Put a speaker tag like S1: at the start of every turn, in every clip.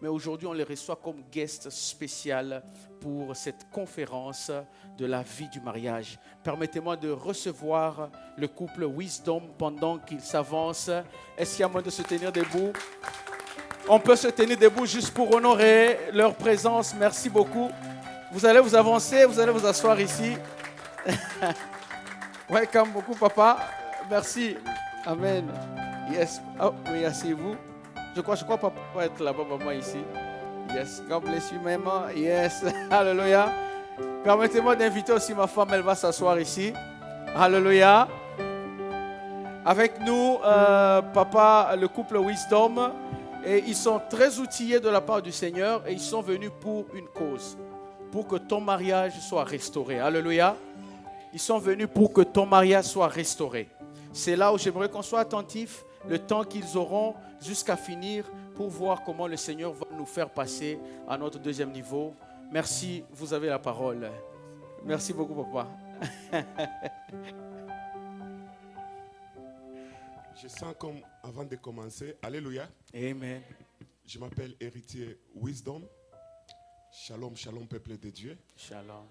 S1: Mais aujourd'hui, on les reçoit comme guest spécial pour cette conférence de la vie du mariage. Permettez-moi de recevoir le couple Wisdom pendant qu'ils s'avancent. Est-ce qu'il y a moyen de se tenir debout? On peut se tenir debout juste pour honorer leur présence. Merci beaucoup. Vous allez vous avancer, vous allez vous asseoir ici. Welcome beaucoup, papa. Merci. Amen. Yes. Oh, oui, asseyez-vous. Je crois papa va être là-bas, maman ici. Yes. God bless you, maman. Yes. Alléluia. Permettez-moi d'inviter aussi ma femme, elle va s'asseoir ici. Alléluia. Avec nous, papa, le couple Wisdom. Et ils sont très outillés de la part du Seigneur et ils sont venus pour une cause. Pour que ton mariage soit restauré. Alléluia. Ils sont venus pour que ton mariage soit restauré. C'est là où j'aimerais qu'on soit attentif le temps qu'ils auront jusqu'à finir pour voir comment le Seigneur va nous faire passer à notre deuxième niveau. Merci, vous avez la parole. Merci beaucoup, papa.
S2: Je sens comme avant de commencer, alléluia.
S1: Amen.
S2: Je m'appelle Héritier Wisdom. Shalom, shalom, peuple de Dieu.
S1: Shalom.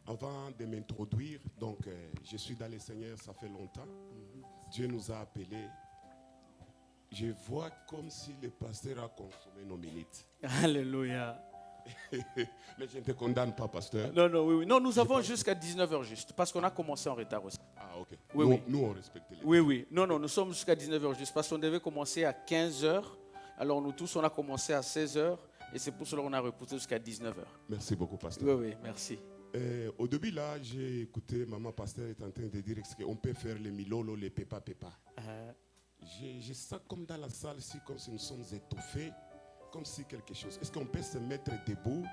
S2: Avant de m'introduire, donc je suis dans le Seigneur, ça fait longtemps. Dieu nous a appelés. Je vois comme si le pasteur a consommé nos minutes.
S1: Alléluia.
S2: Mais je ne te condamne pas, pasteur.
S1: Non, oui. Non, nous avons jusqu'à 19h juste, parce qu'on a commencé en retard aussi.
S2: Ah, ok.
S1: Oui.
S2: Nous, on respecte les
S1: Oui. Non, nous sommes jusqu'à 19h juste, parce qu'on devait commencer à 15h. Alors nous tous, on a commencé à 16h, et c'est pour cela qu'on a repoussé jusqu'à 19h.
S2: Merci beaucoup, pasteur.
S1: Oui, merci.
S2: Au début, là, j'ai écouté maman pasteur est en train de dire qu'on peut faire les milolo, les pépa. Je sens comme dans la salle, comme si nous sommes étouffés, comme si quelque chose. Est-ce qu'on peut se mettre debout,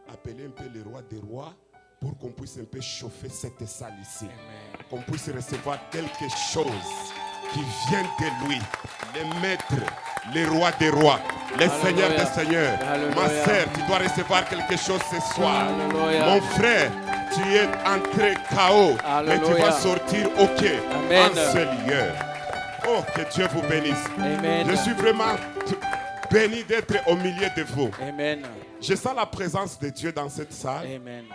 S2: appeler un peu le roi des rois, pour qu'on puisse un peu chauffer cette salle ici, qu'on puisse recevoir quelque chose qui vient de lui, le maître, le roi des rois, le Seigneur des seigneurs.
S1: Alléluia.
S2: Ma sœur, tu dois recevoir quelque chose ce soir.
S1: Alléluia.
S2: Mon frère, tu es entré KO, mais tu vas sortir OK
S1: Amen.
S2: en ce lieu. Oh, que Dieu vous bénisse.
S1: Amen.
S2: Je suis vraiment béni d'être au milieu de vous.
S1: Amen.
S2: Je sens la présence de Dieu dans cette salle.
S1: Amen.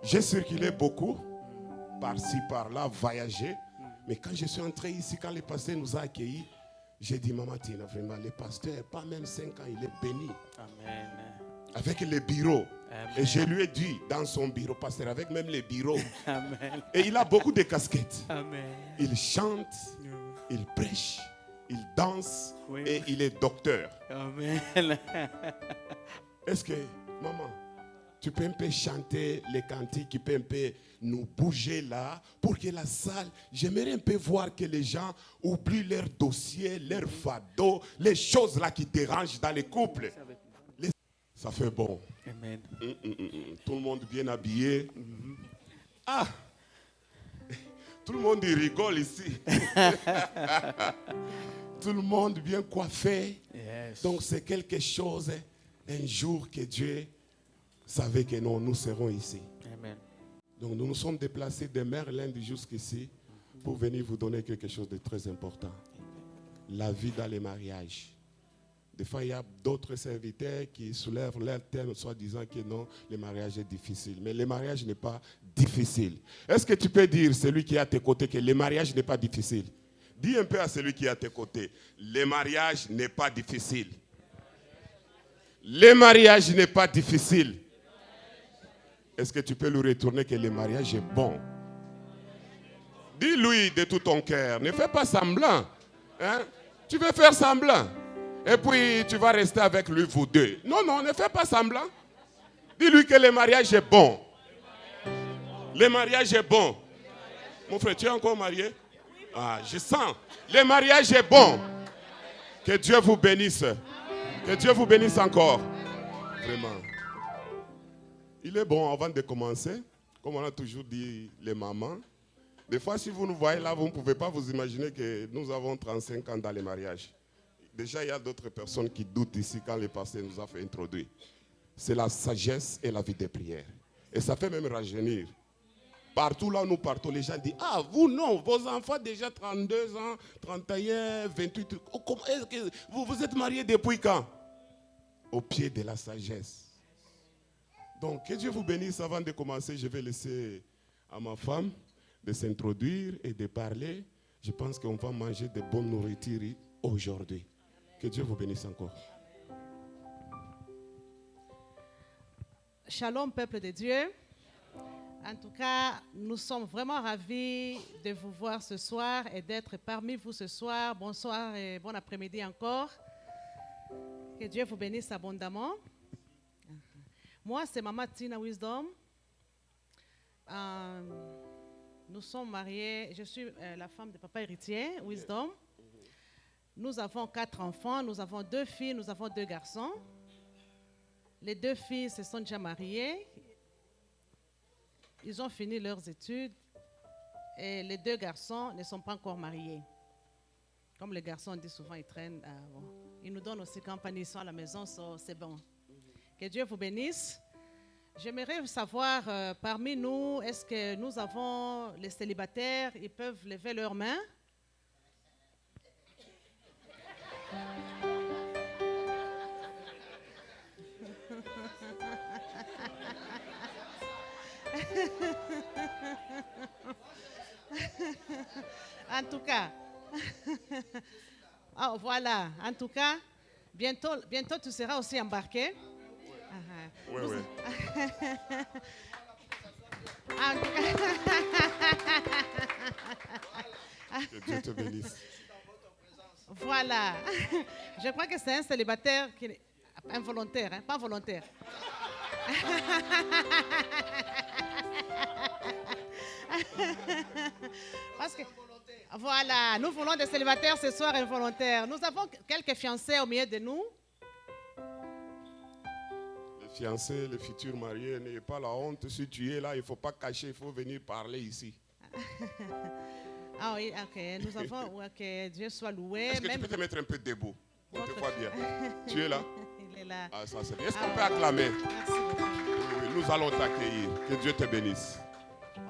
S2: J'ai circulé beaucoup, par-ci, par-là, voyagé. Mais quand je suis entré ici, quand le pasteur nous a accueillis, j'ai dit, maman Tina, vraiment, le pasteur, pas même 5 ans, il est béni.
S1: Amen.
S2: Avec les bureaux.
S1: Amen.
S2: Et je lui ai dit, dans son bureau, pasteur, avec même les bureaux.
S1: Amen.
S2: Et il a beaucoup de casquettes.
S1: Amen.
S2: Il chante, il prêche, il danse,
S1: Oui.
S2: et il est docteur.
S1: Amen.
S2: Est-ce que, maman, tu peux un peu chanter les cantiques, tu peux un peu nous bouger là, pour que la salle, j'aimerais un peu voir que les gens oublient leurs dossiers, leurs fardeaux, les choses là qui dérangent dans les couples. Ça fait bon.
S1: Amen.
S2: Tout le monde bien habillé. Ah! Tout le monde il rigole ici. Tout le monde bien coiffé.
S1: Yes.
S2: Donc c'est quelque chose, un jour que Dieu savait que nous serons ici.
S1: Amen.
S2: Donc nous nous sommes déplacés de Maryland jusqu'ici pour venir vous donner quelque chose de très important. La vie dans les mariages. Des fois, il y a d'autres serviteurs qui soulèvent leur thème, soit disant que non, le mariage est difficile. Mais le mariage n'est pas difficile. Est-ce que tu peux dire, celui qui est à tes côtés, que le mariage n'est pas difficile? Dis un peu à celui qui est à tes côtés, le mariage n'est pas difficile. Le mariage n'est pas difficile. Est-ce que tu peux lui retourner que le mariage est bon? Dis-lui de tout ton cœur, ne fais pas semblant. Hein? Tu veux faire semblant. Et puis tu vas rester avec lui, vous deux. Non, ne fais pas semblant. Dis-lui que le mariage est bon. Le mariage est bon. Mon frère, tu es encore marié? Ah, je sens. Le mariage est bon. Que Dieu vous bénisse. Que Dieu vous bénisse encore. Vraiment. Il est bon avant de commencer. Comme on a toujours dit les mamans. Des fois, si vous nous voyez là, vous ne pouvez pas vous imaginer que nous avons 35 ans dans les mariages. Déjà, il y a d'autres personnes qui doutent ici quand le pasteur nous a fait introduire. C'est la sagesse et la vie de prière. Et ça fait même rajeunir. Partout là où nous partons, les gens disent, ah, vous non, vos enfants déjà 32 ans, 31, 28, oh, est-ce que vous êtes mariés depuis quand? au pied de la sagesse. Donc, que Dieu vous bénisse. Avant de commencer, je vais laisser à ma femme de s'introduire et de parler. Je pense qu'on va manger de bonnes nourritures aujourd'hui. Que Dieu vous bénisse encore.
S3: Shalom, peuple de Dieu. En tout cas, nous sommes vraiment ravis de vous voir ce soir et d'être parmi vous ce soir. Bonsoir et bon après-midi encore. Que Dieu vous bénisse abondamment. Moi, c'est Maman Tina Wisdom. Nous sommes mariés. Je suis la femme de papa héritier, Wisdom. Nous avons 4 enfants. Nous avons 2 filles, nous avons 2 garçons. Les 2 filles se sont déjà mariées. Ils ont fini leurs études. Et les 2 garçons ne sont pas encore mariés. Comme les garçons disent souvent, ils traînent. Bon. Ils nous donnent aussi compagnie, ils sont à la maison, c'est bon. Que Dieu vous bénisse. J'aimerais savoir, parmi nous, est-ce que nous avons les célibataires, ils peuvent lever leurs mains? En tout cas, oh, voilà, en tout cas, bientôt tu seras aussi embarqué.
S2: Oui, oui. Que Dieu te bénisse.
S3: Voilà. Je crois que c'est un célibataire qui est involontaire, hein, pas volontaire. Parce que, voilà, nous voulons des célibataires ce soir involontaires. Nous avons quelques fiancés au milieu de nous.
S2: Les fiancés, les futurs mariés, n'ayez pas la honte. Si tu es là, il ne faut pas cacher, il faut venir parler ici.
S3: Ah oui, ok. Nous avons, ok, Dieu soit loué.
S2: Est-ce que tu peux te mettre un peu debout? On te voit bien. Tu es là?
S3: Il est là.
S2: Ah, ça c'est bien. Est-ce qu'on peut acclamer?
S3: Merci beaucoup.
S2: Oui, nous allons t'accueillir. Que Dieu te bénisse.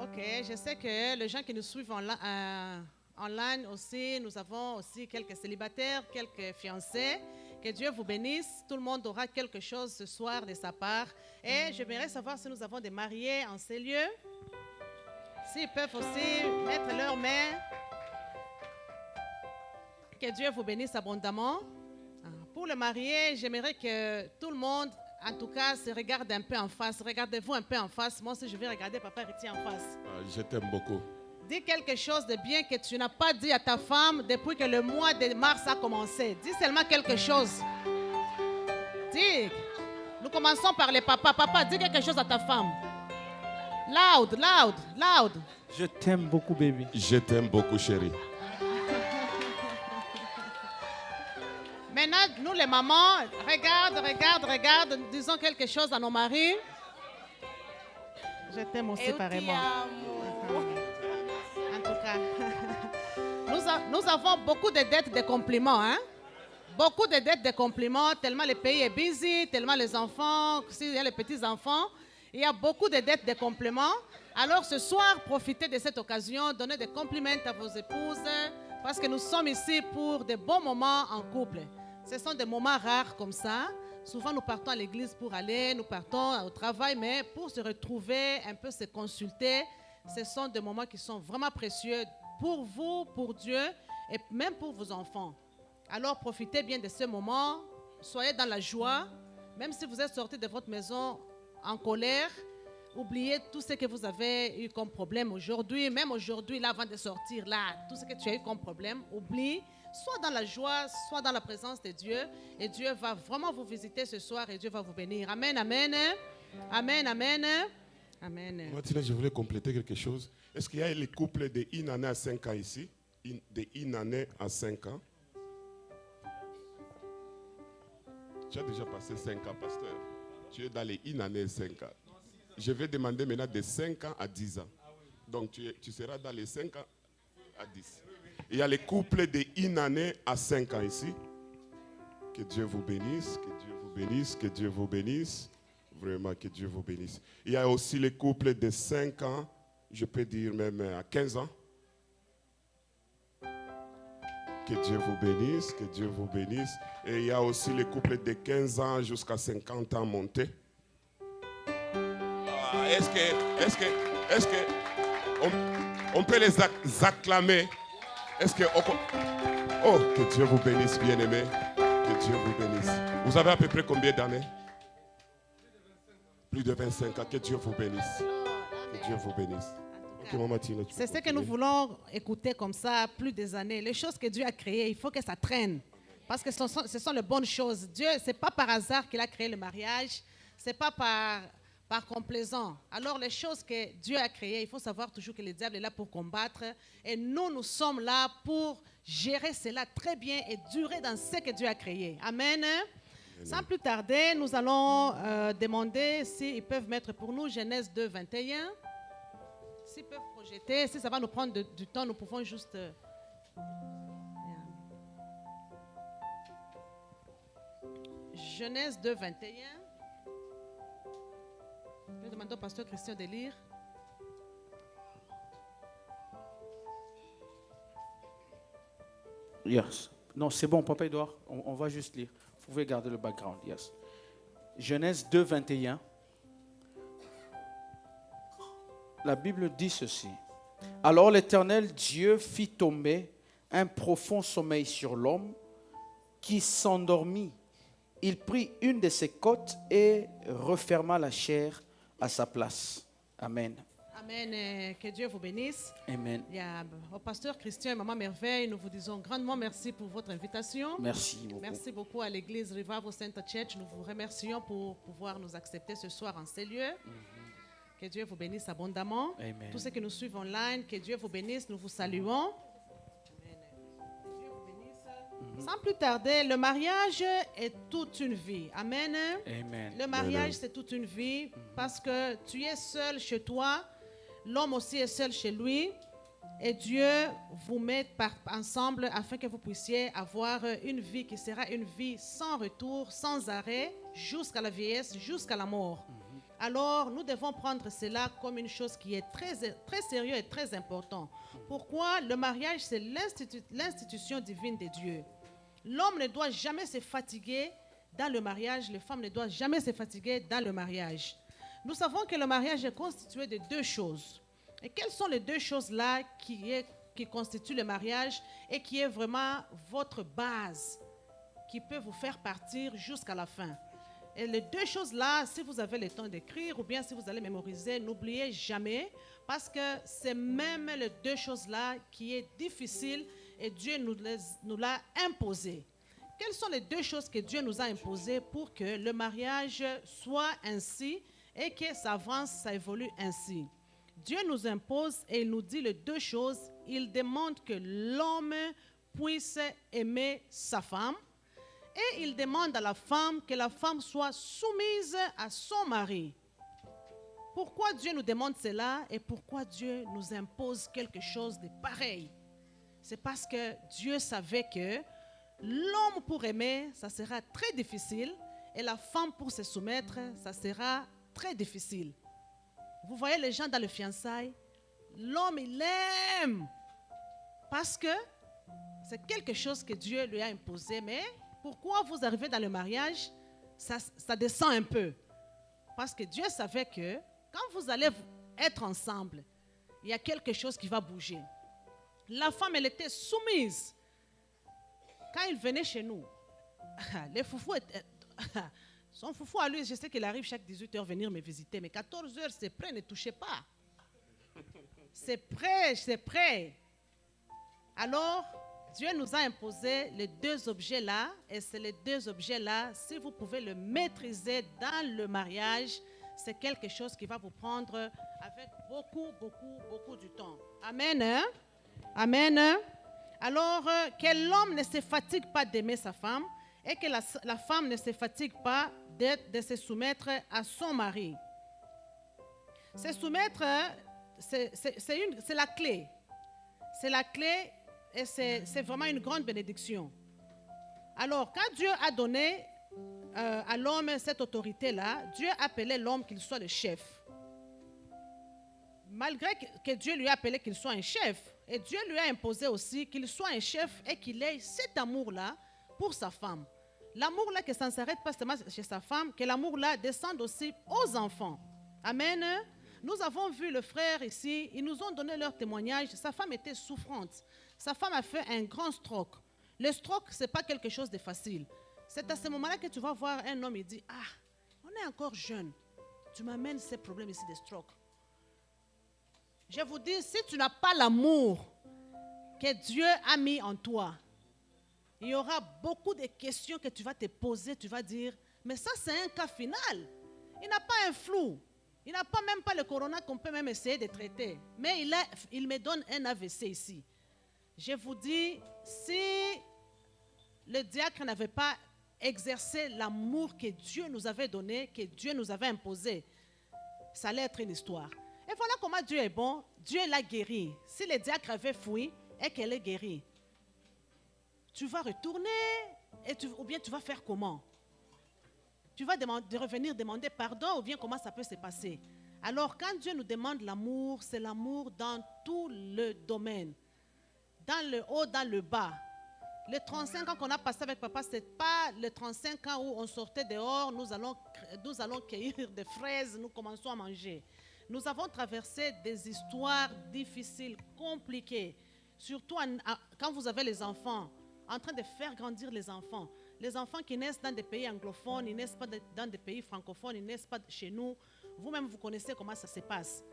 S3: Ok, je sais que les gens qui nous suivent online aussi, nous avons aussi quelques célibataires, quelques fiancés. Que Dieu vous bénisse. Tout le monde aura quelque chose ce soir de sa part. Et j'aimerais savoir si nous avons des mariés en ces lieux. S'ils peuvent aussi mettre leurs mains. Que Dieu vous bénisse abondamment. Pour le marié, j'aimerais que tout le monde, en tout cas, se regarde un peu en face. Regardez-vous un peu en face. Moi aussi, je vais regarder papa héritier en face.
S2: Je t'aime beaucoup.
S3: Dis quelque chose de bien que tu n'as pas dit à ta femme depuis que le mois de mars a commencé. Dis seulement quelque chose. Dis. Nous commençons par les papas. Papa, dis quelque chose à ta femme. Loud, loud, loud.
S4: Je t'aime beaucoup, baby.
S2: Je t'aime beaucoup, chérie.
S3: Maintenant, nous les mamans, regarde, disons quelque chose à nos maris. Je t'aime aussi pareillement. En tout cas, nous avons beaucoup de dettes de compliments, hein? Beaucoup de dettes de compliments, tellement le pays est busy, tellement les enfants, s'il y a les petits-enfants, il y a beaucoup de dettes de compliments. Alors ce soir, profitez de cette occasion, donnez des compliments à vos épouses, parce que nous sommes ici pour de bons moments en couple. Ce sont des moments rares comme ça. Souvent, nous partons à l'église pour aller, nous partons au travail, mais pour se retrouver, un peu se consulter, ce sont des moments qui sont vraiment précieux pour vous, pour Dieu et même pour vos enfants. Alors, profitez bien de ce moment. Soyez dans la joie. Même si vous êtes sortis de votre maison en colère, oubliez tout ce que vous avez eu comme problème aujourd'hui. Même aujourd'hui, là, avant de sortir, là, tout ce que tu as eu comme problème, oublie. Sois dans la joie, sois dans la présence de Dieu. Et Dieu va vraiment vous visiter ce soir et Dieu va vous bénir. Amen, amen. Amen, amen. Amen.
S2: Mathilde, je voulais compléter quelque chose. Est-ce qu'il y a les couples de une année à 5 ans ici? De une année à 5 ans? Tu as déjà passé 5 ans, pasteur. Tu es dans les une année et 5 ans. Je vais demander maintenant de 5 ans à 10 ans. Donc tu seras dans les 5 ans à 10. Il y a les couples de une année à 5 ans ici. Que Dieu vous bénisse, que Dieu vous bénisse, que Dieu vous bénisse. Vraiment, que Dieu vous bénisse. Il y a aussi les couples de 5 ans, je peux dire même à 15 ans. Que Dieu vous bénisse, que Dieu vous bénisse. Et il y a aussi les couples de 15 ans jusqu'à 50 ans montés. Ah, est-ce que on peut les acclamer? Est-ce que oh, que Dieu vous bénisse, bien-aimés. Que Dieu vous bénisse. Vous avez à peu près combien d'années? Plus de 25 ans. Que Dieu vous bénisse. Que Dieu vous bénisse. Ok, Maman Tina, tu peux
S3: C'est ce que
S2: continuer.
S3: nous voulons écouter comme ça plus des années. Les choses que Dieu a créées, il faut que ça traîne. Parce que ce sont les bonnes choses. Dieu, ce n'est pas par hasard qu'il a créé le mariage. Ce n'est pas par complaisance. Alors les choses que Dieu a créées, il faut savoir toujours que le diable est là pour combattre. Et nous sommes là pour gérer cela très bien et durer dans ce que Dieu a créé. Amen. Sans plus tarder, nous allons demander s'ils peuvent mettre pour nous Genèse 2, 21. S'ils peuvent projeter, si ça va nous prendre du temps, nous pouvons juste... Genèse 2, 21. Je vais demander au pasteur Christian de lire.
S4: Yes. Non, c'est bon, Papa Edouard, on va juste lire. Vous pouvez garder le background. Yes. Genèse 2, 21. La Bible dit ceci. Alors l'Éternel Dieu fit tomber un profond sommeil sur l'homme qui s'endormit. Il prit une de ses côtes et referma la chair à sa place. Amen.
S3: Amen. Que Dieu vous bénisse.
S4: Amen.
S3: Au pasteur Christian et Maman Merveille, nous vous disons grandement merci pour votre invitation.
S4: Merci beaucoup.
S3: Merci beaucoup à l'église Revival Center Church. Nous vous remercions pour pouvoir nous accepter ce soir en ces lieux. Que Dieu vous bénisse abondamment.
S4: Amen.
S3: Tous ceux qui nous suivent online, que Dieu vous bénisse. Nous vous saluons. Amen. Que Dieu vous bénisse. Sans plus tarder, le mariage est toute une vie. Amen.
S4: Amen.
S3: Le mariage, c'est toute une vie parce que tu es seul chez toi. L'homme aussi est seul chez lui. Et Dieu vous met ensemble afin que vous puissiez avoir une vie qui sera une vie sans retour, sans arrêt, jusqu'à la vieillesse, jusqu'à la mort. Alors, nous devons prendre cela comme une chose qui est très, très sérieuse et très importante. Pourquoi? Le mariage, c'est l'institution divine de Dieu. L'homme ne doit jamais se fatiguer dans le mariage. Les femmes ne doivent jamais se fatiguer dans le mariage. Nous savons que le mariage est constitué de deux choses. Et quelles sont les deux choses-là qui constituent le mariage et qui est vraiment votre base, qui peut vous faire partir jusqu'à la fin? Et les deux choses-là, si vous avez le temps d'écrire ou bien si vous allez mémoriser, n'oubliez jamais, parce que c'est même les deux choses-là qui est difficile et Dieu nous l'a imposé. Quelles sont les deux choses que Dieu nous a imposées pour que le mariage soit ainsi et que ça avance, ça évolue ainsi? Dieu nous impose et il nous dit les deux choses. Il demande que l'homme puisse aimer sa femme et il demande à la femme que la femme soit soumise à son mari. Pourquoi Dieu nous demande cela et pourquoi Dieu nous impose quelque chose de pareil? C'est parce que Dieu savait que l'homme pour aimer, ça sera très difficile et la femme pour se soumettre, ça sera très difficile. Vous voyez les gens dans le fiançailles, l'homme il aime parce que c'est quelque chose que Dieu lui a imposé. Mais pourquoi vous arrivez dans le mariage, ça descend un peu? Parce que Dieu savait que quand vous allez être ensemble, il y a quelque chose qui va bouger. La femme, elle était soumise. Quand il venait chez nous, les foufous étaient... Son foufou à lui, je sais qu'il arrive chaque 18h venir me visiter, mais 14h, c'est prêt, ne touchez pas. C'est prêt, c'est prêt. Alors, Dieu nous a imposé les deux objets-là, et c'est les deux objets-là, si vous pouvez le maîtriser dans le mariage, c'est quelque chose qui va vous prendre avec beaucoup du temps. Amen. Hein? Amen. Alors, que l'homme ne se fatigue pas d'aimer sa femme, et que la femme ne se fatigue pas de se soumettre à son mari. Se soumettre, c'est la clé. C'est la clé et c'est vraiment une grande bénédiction. Alors, quand Dieu a donné à l'homme cette autorité-là, Dieu appelait l'homme qu'il soit le chef. Malgré que Dieu lui a appelé qu'il soit un chef, Et Dieu lui a imposé aussi qu'il soit un chef et qu'il ait cet amour-là pour sa femme. L'amour-là, que ça ne s'arrête pas seulement chez sa femme, que l'amour-là descende aussi aux enfants. Amen. Nous avons vu le frère ici, ils nous ont donné leur témoignage. Sa femme était souffrante. Sa femme a fait un grand stroke. Le stroke, ce n'est pas quelque chose de facile. C'est à ce moment-là que tu vas voir un homme et dit, ah, on est encore jeune. Tu m'amènes ces problèmes ici de stroke. Je vous dis, si tu n'as pas l'amour que Dieu a mis en toi, il y aura beaucoup de questions que tu vas te poser. Tu vas dire, mais ça c'est un cas final. Il n'a pas un flou. Il n'a pas même pas le corona qu'on peut même essayer de traiter. Mais il me donne un AVC ici. Je vous dis, si le diacre n'avait pas exercé l'amour que Dieu nous avait donné, que Dieu nous avait imposé, ça allait être une histoire. Et voilà comment Dieu est bon. Dieu l'a guéri. Si le diacre avait fui et qu'elle est guérie, tu vas retourner ou bien tu vas faire comment? Tu vas revenir demander pardon ou bien comment ça peut se passer? Alors quand Dieu nous demande l'amour, c'est l'amour dans tout le domaine. Dans le haut, dans le bas. Les 35 ans qu'on a passé avec papa, ce n'est pas les 35 ans où on sortait dehors, nous allons cueillir des fraises, nous commençons à manger. Nous avons traversé des histoires difficiles, compliquées. Surtout quand vous avez les enfants, en train de faire grandir les enfants. Les enfants qui naissent dans des pays anglophones, ils ne naissent pas dans des pays francophones, ils ne naissent pas chez nous. Vous-même, vous connaissez comment ça se passe.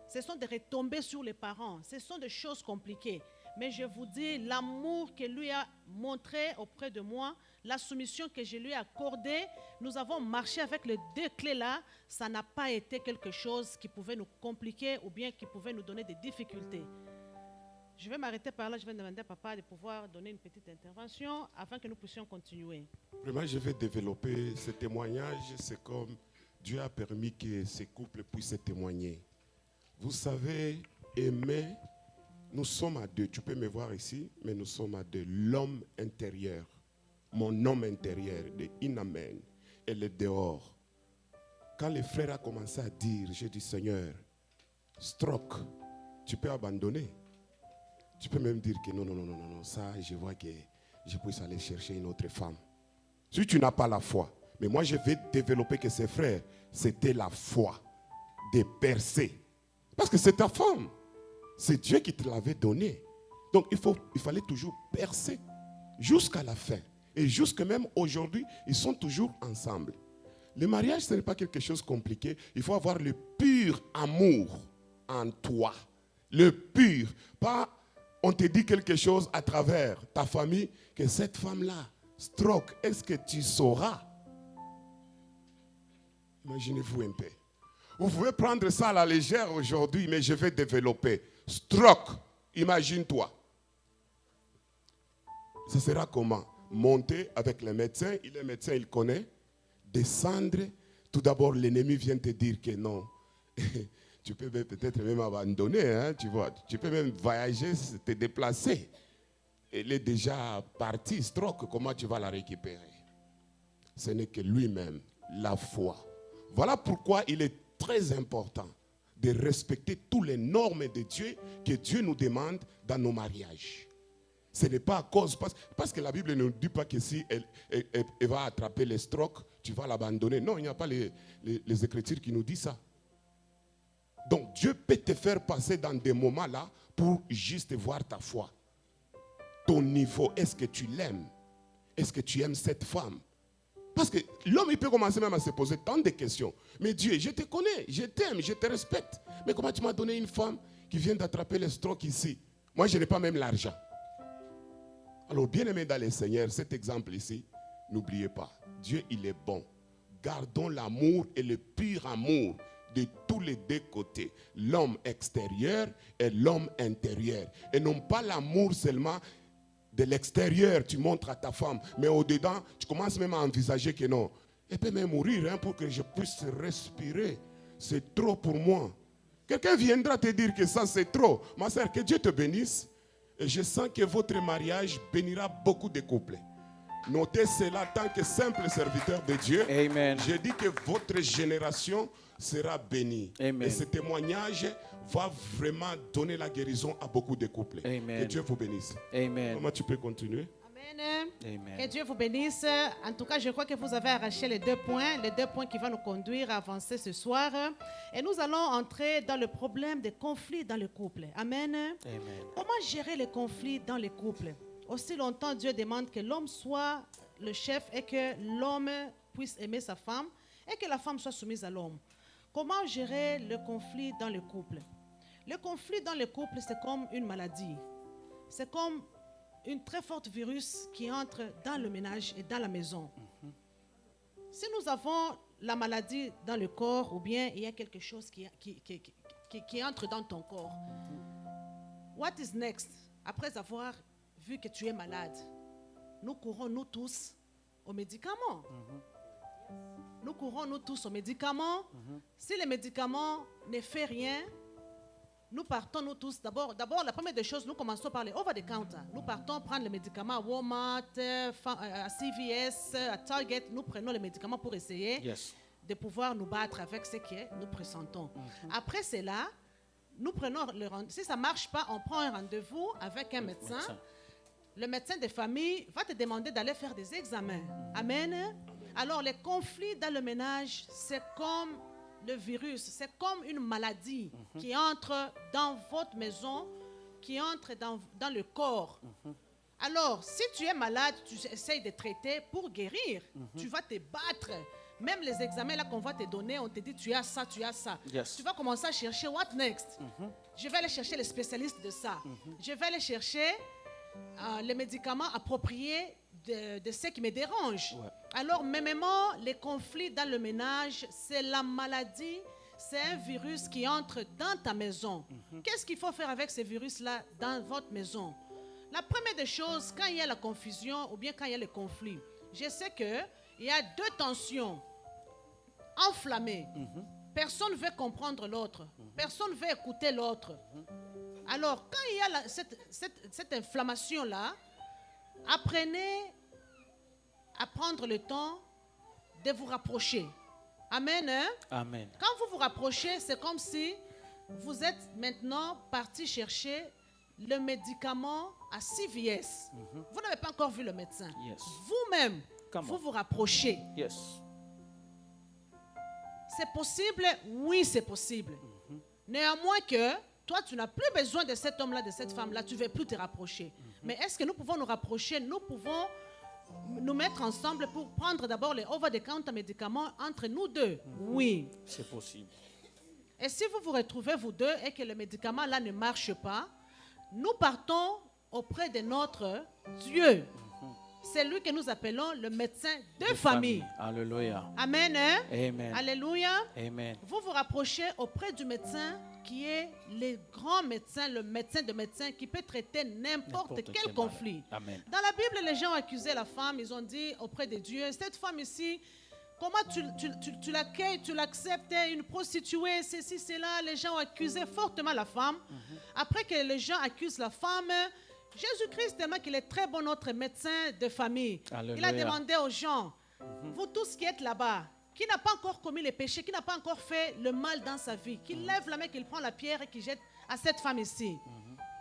S3: Ce sont des retombées sur les parents. Ce sont des choses compliquées. Mais je vous dis, l'amour que lui a montré auprès de moi, la soumission que je lui ai accordée, nous avons marché avec les deux clés-là. Ça n'a pas été quelque chose qui pouvait nous compliquer ou bien qui pouvait nous donner des difficultés. Je vais m'arrêter par là. Je vais demander à papa de pouvoir donner une petite intervention afin que nous puissions continuer.
S2: Vraiment, je vais développer ce témoignage. C'est comme Dieu a permis que ces couples puissent témoigner. Vous savez, aimer, nous sommes à deux. Tu peux me voir ici, mais nous sommes à deux. L'homme intérieur, mon homme intérieur, de Inamen, et le dehors. Quand le frère a commencé à dire, j'ai dit, Seigneur, stroke, tu peux abandonner. Tu peux même dire que non, ça, je vois que je puisse aller chercher une autre femme. Si tu n'as pas la foi, mais moi je vais développer que ses frères, c'était la foi de percer. Parce que c'est ta femme. C'est Dieu qui te l'avait donné. Donc il fallait toujours percer jusqu'à la fin. Et jusque même aujourd'hui, ils sont toujours ensemble. Le mariage, ce n'est pas quelque chose de compliqué. Il faut avoir le pur amour en toi. Le pur. Pas on te dit quelque chose à travers ta famille, que cette femme-là, stroke, est-ce que tu sauras? Imaginez-vous un peu. Vous pouvez prendre ça à la légère aujourd'hui, mais je vais développer. Stroke, imagine-toi. Ça sera comment? Monter avec le médecin, il connaît. Descendre, tout d'abord l'ennemi vient te dire que non. Tu peux peut-être même abandonner, hein, tu vois. Tu peux même voyager, te déplacer. Elle est déjà partie, stroke, comment tu vas la récupérer? Ce n'est que lui-même, la foi. Voilà pourquoi il est très important de respecter toutes les normes de Dieu que Dieu nous demande dans nos mariages. Ce n'est pas à cause, parce que la Bible ne nous dit pas que si elle va attraper les strokes, tu vas l'abandonner. Non, il n'y a pas les Écritures qui nous disent ça. Donc Dieu peut te faire passer dans des moments là pour juste voir ta foi. Ton niveau, est-ce que tu l'aimes? Est-ce que tu aimes cette femme? Parce que l'homme, il peut commencer même à se poser tant de questions. Mais Dieu, je te connais, je t'aime, je te respecte. Mais comment tu m'as donné une femme qui vient d'attraper les strokes ici? Moi, je n'ai pas même l'argent. Alors, bien aimé dans le Seigneur, cet exemple ici, n'oubliez pas, Dieu, il est bon. Gardons l'amour et le pur amour de tous les deux côtés. L'homme extérieur et l'homme intérieur. Et non pas l'amour seulement de l'extérieur, tu montres à ta femme. Mais au-dedans, tu commences même à envisager que non. Elle peut même mourir hein, pour que je puisse respirer. C'est trop pour moi. Quelqu'un viendra te dire que ça c'est trop. Ma soeur, que Dieu te bénisse. Et je sens que votre mariage bénira beaucoup de couples. Notez cela tant que simple serviteur de Dieu.
S4: Amen.
S2: Je dis que votre génération sera bénie.
S4: Amen.
S2: Et ce témoignage va vraiment donner la guérison à beaucoup de couples.
S4: Amen.
S2: Que Dieu vous bénisse.
S4: Amen.
S2: Comment tu peux continuer?
S3: Amen.
S4: Amen.
S3: Que Dieu vous bénisse. En tout cas, je crois que vous avez arraché les deux points qui vont nous conduire à avancer ce soir. Et nous allons entrer dans le problème des conflits dans le couple. Amen.
S4: Amen.
S3: Comment gérer les conflits dans les couples? Aussi longtemps, Dieu demande que l'homme soit le chef et que l'homme puisse aimer sa femme et que la femme soit soumise à l'homme. Comment gérer le conflit dans le couple? Le conflit dans le couple, c'est comme une maladie. C'est comme une très forte virus qui entre dans le ménage et dans la maison. Si nous avons la maladie dans le corps ou bien il y a quelque chose qui entre dans ton corps, what is next? Après avoir vu que tu es malade, nous courons nous tous aux médicaments. Nous courons nous tous aux médicaments. Si les médicaments ne font rien, nous partons nous tous. D'abord, la première des choses, nous commençons par les over-the-counter. Nous partons prendre les médicaments à Walmart, à CVS, à Target. Nous prenons les médicaments pour essayer de pouvoir nous battre avec ce que nous pressentons. Après cela, nous prenons le rendez-vous. Si ça ne marche pas, on prend un rendez-vous avec un médecin. Le médecin de famille va te demander d'aller faire des examens. Amen. Alors, les conflits dans le ménage, c'est comme le virus, c'est comme une maladie qui entre dans votre maison, qui entre dans le corps. Alors, si tu es malade, tu essayes de traiter pour guérir. Tu vas te battre. Même les examens là qu'on va te donner, on te dit tu as ça, tu as ça. Tu vas commencer à chercher what next. Je vais aller chercher les spécialistes de ça. Je vais aller chercher les médicaments appropriés de ce qui me dérange. Alors, mêmement, les conflits dans le ménage, c'est la maladie, c'est un virus qui entre dans ta maison. Qu'est-ce qu'il faut faire avec ce virus-là dans votre maison? La première des choses, quand il y a la confusion ou bien quand il y a le conflit, je sais qu'il y a deux tensions enflammées. Personne ne veut comprendre l'autre. Personne ne veut écouter l'autre. Alors, quand il y a cette inflammation-là, apprenez à prendre le temps de vous rapprocher. Amen. Hein? Amen. Quand vous vous rapprochez, c'est comme si vous êtes maintenant parti chercher le médicament à CVS. Vous n'avez pas encore vu le médecin. Vous-même, vous vous rapprochez. C'est possible? Oui, c'est possible. Néanmoins que toi, tu n'as plus besoin de cet homme-là, de cette femme-là. Tu ne veux plus te rapprocher. Mais est-ce que nous pouvons nous rapprocher? Nous pouvons nous mettre ensemble pour prendre d'abord les over-the-counter médicaments entre nous deux. Oui.
S4: C'est possible.
S3: Et si vous vous retrouvez, vous deux, et que le médicament-là ne marche pas, nous partons auprès de notre Dieu. C'est lui que nous appelons le médecin de famille.
S4: Alléluia.
S3: Amen. Hein?
S4: Amen.
S3: Alléluia.
S4: Amen.
S3: Vous vous rapprochez auprès du médecin qui est le grand médecin, le médecin de médecins qui peut traiter n'importe quel conflit.
S4: Amen.
S3: Dans la Bible, les gens ont accusé la femme, ils ont dit auprès de Dieu, cette femme ici, comment tu l'accueilles, tu l'acceptes, une prostituée, ceci, cela. Les gens ont accusé fortement la femme. Après que les gens accusent la femme, Jésus-Christ, tellement qu'il est très bon, notre médecin de famille. Alléluia. Il a demandé aux gens, vous tous qui êtes là-bas, qui n'a pas encore commis les péchés, qui n'a pas encore fait le mal dans sa vie, qu'il lève la main, qu'il prend la pierre et qu'il jette à cette femme ici.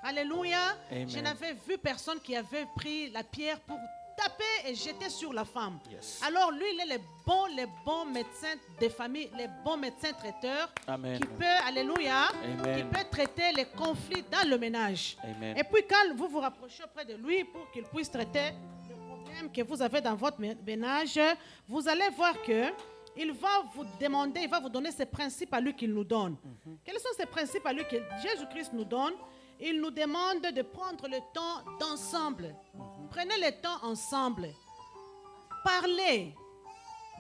S3: Alléluia. Amen. Je n'avais vu personne qui avait pris la pierre pour taper et jeter sur la femme. Alors lui, il est les bons médecins de famille, les bons médecins traiteurs. Amen. Qui peut, alléluia, qui peut traiter les conflits dans le ménage. Amen. Et puis quand vous vous rapprochez auprès de lui pour qu'il puisse traiter le problème que vous avez dans votre ménage, vous allez voir que il va vous demander, il va vous donner ses principes à lui qu'il nous donne. Quels sont ces principes à lui que Jésus-Christ nous donne? Il nous demande de prendre le temps d'ensemble. Prenez le temps ensemble. Parlez.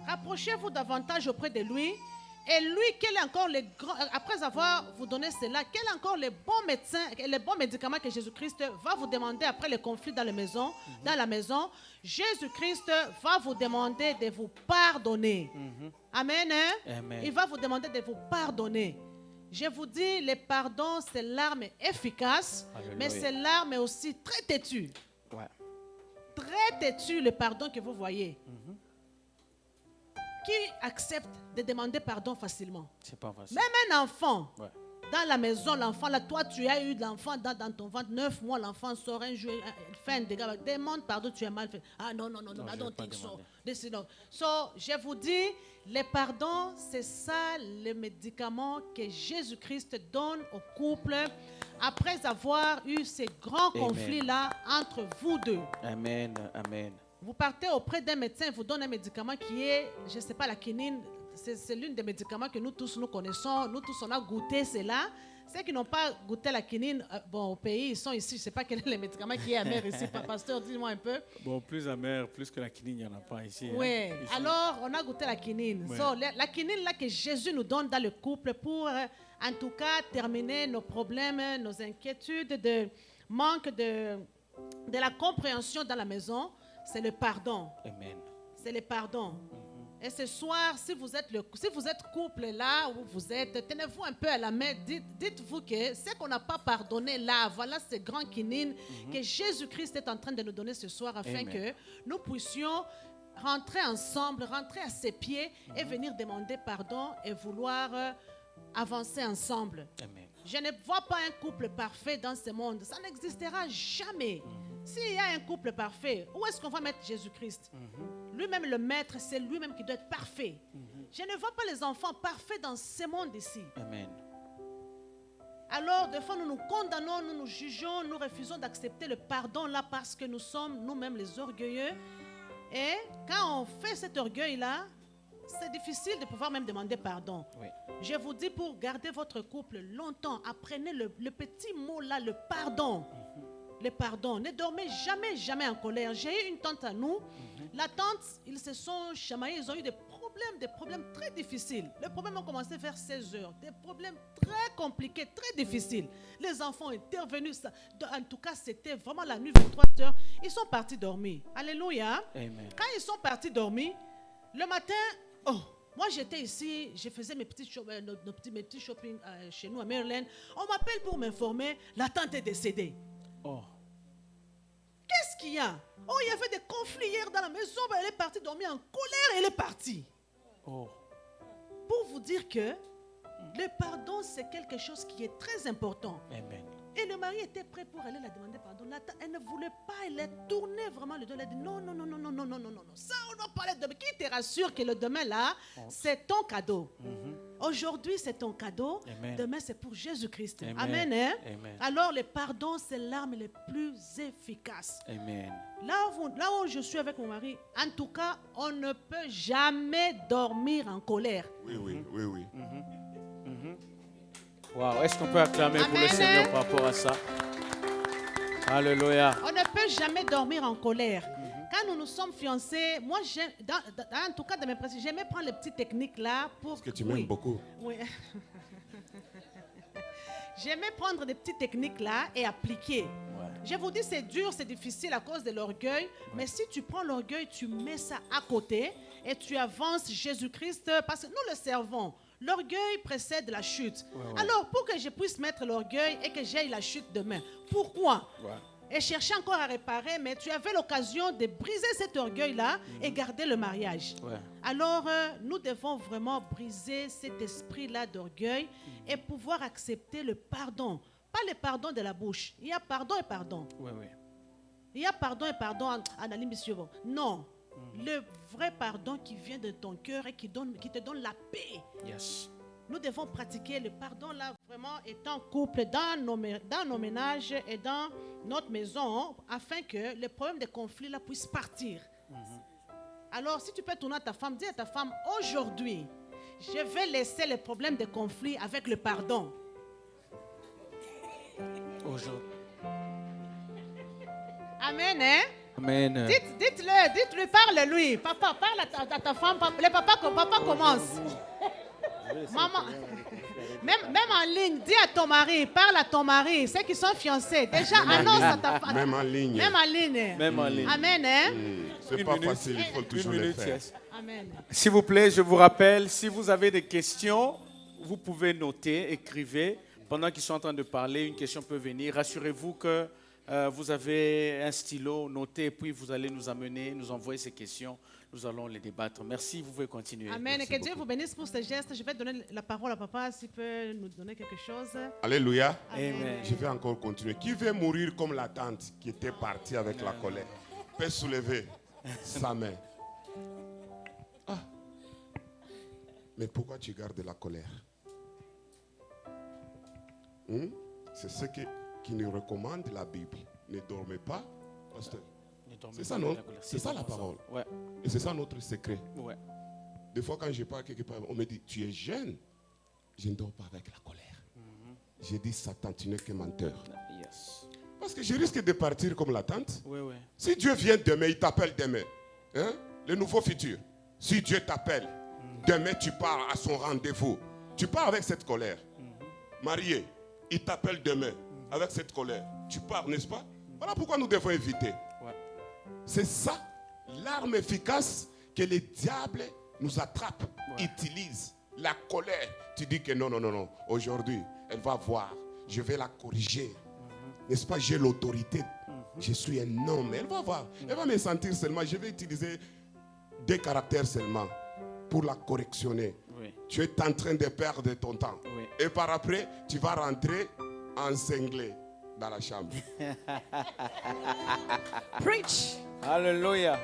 S3: Rapprochez-vous davantage auprès de lui. Et lui, quel est encore après avoir vous donné cela, quel est encore les bons médecins, les bons médicaments que Jésus-Christ va vous demander après les conflits dans la maison, Jésus-Christ va vous demander de vous pardonner. Amen, hein? Amen. Il va vous demander de vous pardonner. Je vous dis, le pardon, c'est l'arme efficace, mais c'est l'arme aussi très têtue. Très très têtu le pardon que vous voyez. Qui accepte de demander pardon facilement?
S4: C'est pas facile.
S3: Même un enfant.
S4: Ouais.
S3: Dans la maison, l'enfant, là, toi, tu as eu l'enfant dans ton ventre, 9 mois, l'enfant sort un jour, fait un dégât, demande pardon, tu as mal fait. Ah non, non, non, non,
S4: Non,
S3: I
S4: je
S3: don't
S4: vais pas
S3: think so.
S4: demander.
S3: This is not. So, je vous dis, les pardons, c'est ça le médicament que Jésus-Christ donne au couple après avoir eu ces grands
S4: Amen.
S3: conflits-là entre vous deux.
S4: Amen. Amen.
S3: Vous partez auprès d'un médecin, il vous donne un médicament qui est, je ne sais pas, la quinine. C'est l'un des médicaments que nous tous nous connaissons. Nous tous, on a goûté cela. Ceux qui n'ont pas goûté la quinine, bon, au pays, ils sont ici. Je ne sais pas quel est le médicament qui est amer ici. Pasteur, dis-moi un peu.
S1: Bon, plus amer, plus que la quinine, il n'y en a pas ici.
S3: Oui.
S1: Hein. Ici.
S3: Alors, on a goûté la quinine.
S1: Ouais.
S3: So, la quinine là que Jésus nous donne dans le couple pour, en tout cas, terminer nos problèmes, nos inquiétudes de manque de la compréhension dans la maison, c'est le pardon.
S4: Amen.
S3: C'est le pardon. Et ce soir, si vous êtes couple là où vous êtes, tenez-vous un peu à la main. Dites-vous que ce qu'on n'a pas pardonné là, voilà ces grands quinines que Jésus-Christ est en train de nous donner ce soir afin
S4: Amen.
S3: que nous puissions rentrer ensemble, rentrer à ses pieds et venir demander pardon et vouloir avancer ensemble.
S4: Amen.
S3: Je ne vois pas un couple parfait dans ce monde. Ça n'existera jamais. S'il y a un couple parfait, où est-ce qu'on va mettre Jésus-Christ? Lui-même, le maître, c'est lui-même qui doit être parfait. Je ne vois pas les enfants parfaits dans ce monde ici.
S4: Amen.
S3: Alors, des fois, nous nous condamnons, nous nous jugeons, nous refusons d'accepter le pardon là parce que nous sommes nous-mêmes les orgueilleux. Et quand on fait cet orgueil-là, c'est difficile de pouvoir même demander pardon.
S4: Oui.
S3: Je vous dis, pour garder votre couple longtemps, apprenez le petit mot là, le pardon. Le pardon. Ne dormez jamais, jamais en colère. J'ai eu une tante à nous. La tante, ils se sont chamaillés, ils ont eu des problèmes très difficiles. Les problèmes ont commencé vers 16 heures. Des problèmes très compliqués, très difficiles. Les enfants ont intervenu. En tout cas, c'était vraiment la nuit, 23 heures. Ils sont partis dormir. Alléluia.
S4: Amen.
S3: Quand ils sont partis dormir, le matin, moi j'étais ici, je faisais mes petits shopping chez nous à Maryland. On m'appelle pour m'informer, la tante est décédée.
S4: Oh.
S3: Qu'est-ce qu'il y a? Oh, il y avait des conflits hier dans la maison. Ben, elle est partie dormir en colère et elle est partie.
S4: Oh.
S3: Pour vous dire que le pardon, c'est quelque chose qui est très important.
S4: Amen.
S3: Et le mari était prêt pour aller la demander pardon. Elle ne voulait pas, elle a tourné vraiment le dos. Elle a dit non, non, non, non, non, non, non, non, non. Ça, on doit parler de demain. Qui te rassure que le demain là, c'est ton cadeau? Aujourd'hui, c'est ton cadeau.
S4: Amen.
S3: Demain, c'est pour Jésus-Christ.
S4: Amen.
S3: Amen. Hein?
S4: Amen.
S3: Alors, le pardon, c'est l'arme la plus efficace.
S4: Amen.
S3: Là où je suis avec mon mari, en tout cas, on ne peut jamais dormir en colère.
S2: Oui, oui, oui, oui.
S4: Wow. Est-ce qu'on peut acclamer pour le
S3: Amen.
S4: Seigneur par rapport à ça? Alléluia.
S3: On ne peut jamais dormir en colère. Quand nous nous sommes fiancés, moi, en tout cas, dans mes principes, j'aimais prendre les petites techniques là pour...
S2: Parce que tu m'aimes beaucoup.
S3: Oui. J'aimais prendre des petites techniques là et appliquer.
S4: Ouais.
S3: Je vous dis, c'est dur, c'est difficile à cause de l'orgueil. Mais si tu prends l'orgueil, tu mets ça à côté et tu avances Jésus-Christ parce que nous le servons. L'orgueil précède la chute.
S4: Ouais.
S3: Alors, pour que je puisse mettre l'orgueil et que j'aille la chute demain, pourquoi?
S4: Ouais.
S3: Et chercher encore à réparer, mais tu avais l'occasion de briser cet orgueil-là et garder le mariage.
S4: Ouais.
S3: Alors, nous devons vraiment briser cet esprit-là d'orgueil et pouvoir accepter le pardon. Pas le pardon de la bouche. Il y a pardon et pardon.
S4: Oui, oui.
S3: Il y a pardon et pardon, Annalie, monsieur. Non. Le vrai pardon qui vient de ton cœur et qui te donne la paix.
S4: Yes.
S3: Nous devons pratiquer le pardon là, vraiment étant couple dans nos ménages et dans notre maison, afin que les problèmes de conflit là puissent partir. Alors, si tu peux tourner à ta femme, dis à ta femme, aujourd'hui, je vais laisser les problèmes de conflit avec le pardon.
S4: Aujourd'hui.
S3: Amen, hein?
S4: Amen.
S3: Dites-le, parle-lui. Papa, parle à ta femme. Papa commence. Maman, même en ligne, dis à ton mari, parle à ton mari, ceux qui sont fiancés. Déjà, annonce à ta femme.
S2: Même en ligne.
S3: Même en ligne.
S4: Même en ligne.
S3: Amen, hein?
S2: C'est pas facile, il faut toujours le faire.
S4: yes.
S3: Amen.
S4: S'il vous plaît, je vous rappelle, si vous avez des questions, vous pouvez noter, écrivez. Pendant qu'ils sont en train de parler, une question peut venir. Rassurez-vous que Vous avez un stylo, notez, puis vous allez nous amener, nous envoyer ces questions. Nous allons les débattre. Merci, vous pouvez continuer.
S3: Amen.
S4: Merci
S3: Que Dieu
S4: beaucoup.
S3: vous bénisse pour ce geste. Je vais donner la parole à papa s'il peut nous donner quelque chose.
S2: Alléluia.
S4: Amen.
S2: Je vais encore continuer. Qui veut mourir comme la tante qui était partie avec la colère? Peut soulever sa main. Ah. Mais pourquoi tu gardes la colère? C'est ce qui nous recommande la Bible. Ne dormez pas, pasteur. C'est ça, non? C'est ça la parole.
S4: Ouais.
S2: Et c'est ça notre secret.
S4: Ouais.
S2: Des fois, quand je pars quelque part, on me dit, tu es jeune. Je ne dors pas avec la colère. J'ai dit, Satan, tu n'es que menteur.
S4: Yes.
S2: Parce que je risque de partir comme la tante.
S4: Oui, oui.
S2: Si Dieu vient demain, il t'appelle demain. Hein? Le nouveau futur. Si Dieu t'appelle, demain tu pars à son rendez-vous. Tu pars avec cette colère. Marié, il t'appelle demain avec cette colère. Tu pars, n'est-ce pas? Voilà pourquoi nous devons éviter.
S4: Ouais.
S2: C'est ça, l'arme efficace que le diable nous attrape, utilise. La colère. Tu dis que non, non, non, non. Aujourd'hui, elle va voir. Je vais la corriger. N'est-ce pas? J'ai l'autorité. Je suis un homme. Elle va voir. Elle va me sentir seulement. Je vais utiliser des caractères seulement pour la correctionner.
S4: Oui.
S2: Tu es en train de perdre ton temps.
S4: Oui.
S2: Et par après, tu vas rentrer encinglé dans la chambre.
S3: Preach.
S4: Hallelujah.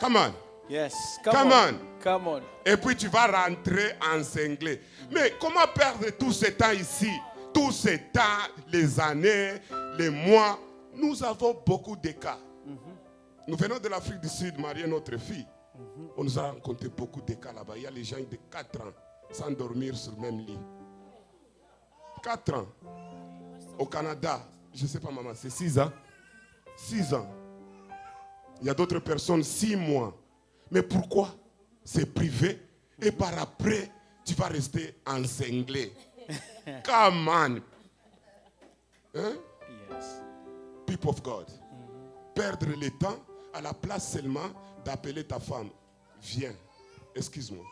S2: Come on.
S4: Yes.
S2: Come on.
S4: Come on.
S2: Et puis tu vas rentrer encinglé. Mais comment perdre tout ce temps ici? Tout ce temps, les années, les mois. Nous avons beaucoup de cas. Nous venons de l'Afrique du Sud marier notre fille. On nous a rencontré beaucoup de cas là-bas. Il y a les gens de 4 ans sans dormir sur le même lit. 4 ans. Au Canada, je ne sais pas maman, c'est 6 ans. 6 ans. Il y a d'autres personnes 6 mois. Mais pourquoi? C'est privé. Et par après, tu vas rester encinglé. Come on. Hein?
S4: Yes.
S2: People of God. Perdre le temps à la place seulement d'appeler ta femme. Viens, excuse-moi.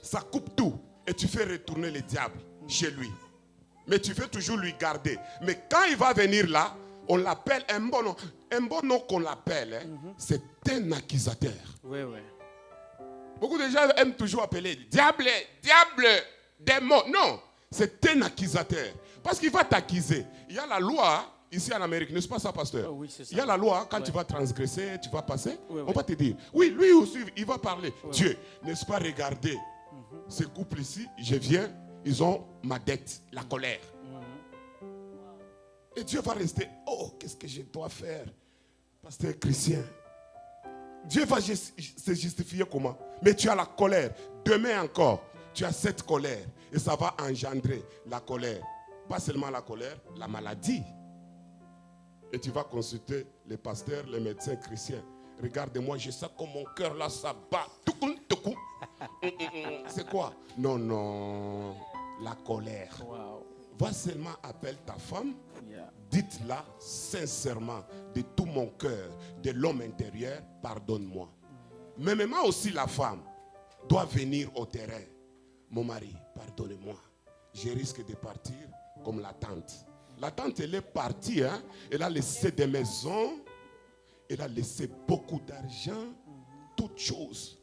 S2: Ça coupe tout et tu fais retourner le diable chez lui. Mais tu veux toujours lui garder. Mais quand il va venir là, on l'appelle un bon nom. Un bon nom qu'on l'appelle, hein, c'est un accusateur.
S4: Oui, oui.
S2: Beaucoup de gens aiment toujours appeler diable, diable, démon. Non, c'est un accusateur. Parce qu'il va t'accuser. Il y a la loi ici en Amérique, n'est-ce pas ça, pasteur?
S4: Oh, oui, c'est ça.
S2: Il y a la loi, quand tu vas transgresser, tu vas passer,
S4: Oui,
S2: on
S4: oui.
S2: va te dire, oui, lui aussi, il va parler.
S4: Oui,
S2: Dieu, n'est-ce pas, regardez, ce couple ici, je viens, ils ont ma dette, la colère. Et Dieu va rester, oh, qu'est-ce que je dois faire, pasteur Christian? Dieu va se justifier comment? Mais tu as la colère. Demain encore, tu as cette colère. Et ça va engendrer la colère. Pas seulement la colère, la maladie. Et tu vas consulter les pasteurs, les médecins chrétiens. Regarde-moi, je sens comme mon cœur là, ça bat. Toukoun, toukoun. C'est quoi? Non, non, la colère.
S4: Wow.
S2: Va seulement appeler ta femme.
S4: Yeah.
S2: Dites-la sincèrement, de tout mon cœur, de l'homme intérieur, pardonne-moi. Mais même aussi la femme doit venir au terrain. Mon mari, pardonnez-moi. Je risque de partir comme la tante. La tante, elle est partie, hein? Elle a laissé des maisons, elle a laissé beaucoup d'argent, toutes choses.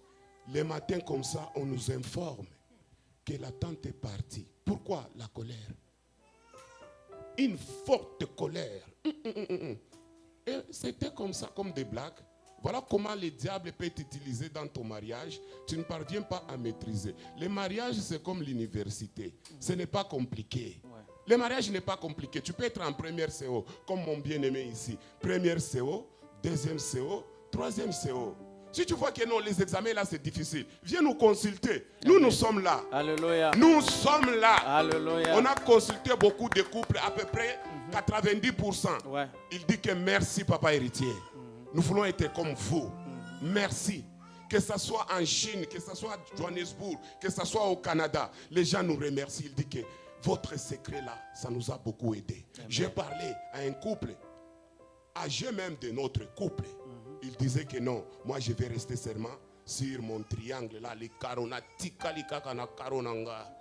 S2: Les matins comme ça, on nous informe que la tante est partie. Pourquoi la colère? Une forte colère. Et c'était comme ça, comme des blagues. Voilà comment le diable peut être utilisé dans ton mariage. Tu ne parviens pas à maîtriser. Le mariage, c'est comme l'université. Ce n'est pas compliqué.
S4: Ouais.
S2: Le mariage n'est pas compliqué. Tu peux être en première CO, comme mon bien-aimé ici. Première CO, deuxième CO, troisième CO. Si tu vois que non, les examens là, c'est difficile, viens nous consulter. Nous, nous sommes là.
S4: Alléluia.
S2: Nous sommes là.
S4: Alléluia.
S2: On a consulté beaucoup de couples, à peu près 90%.
S4: Ouais.
S2: Il dit que merci, papa héritier. Nous voulons être comme vous. Merci. Que ce soit en Chine, que ce soit à Johannesburg, que ce soit au Canada. Les gens nous remercient. Il dit que votre secret là, ça nous a beaucoup aidé. J'ai parlé à un couple, âgé même de notre couple. Il disait que non, moi je vais rester seulement sur mon triangle là, les carona, tika lika kana karonanga.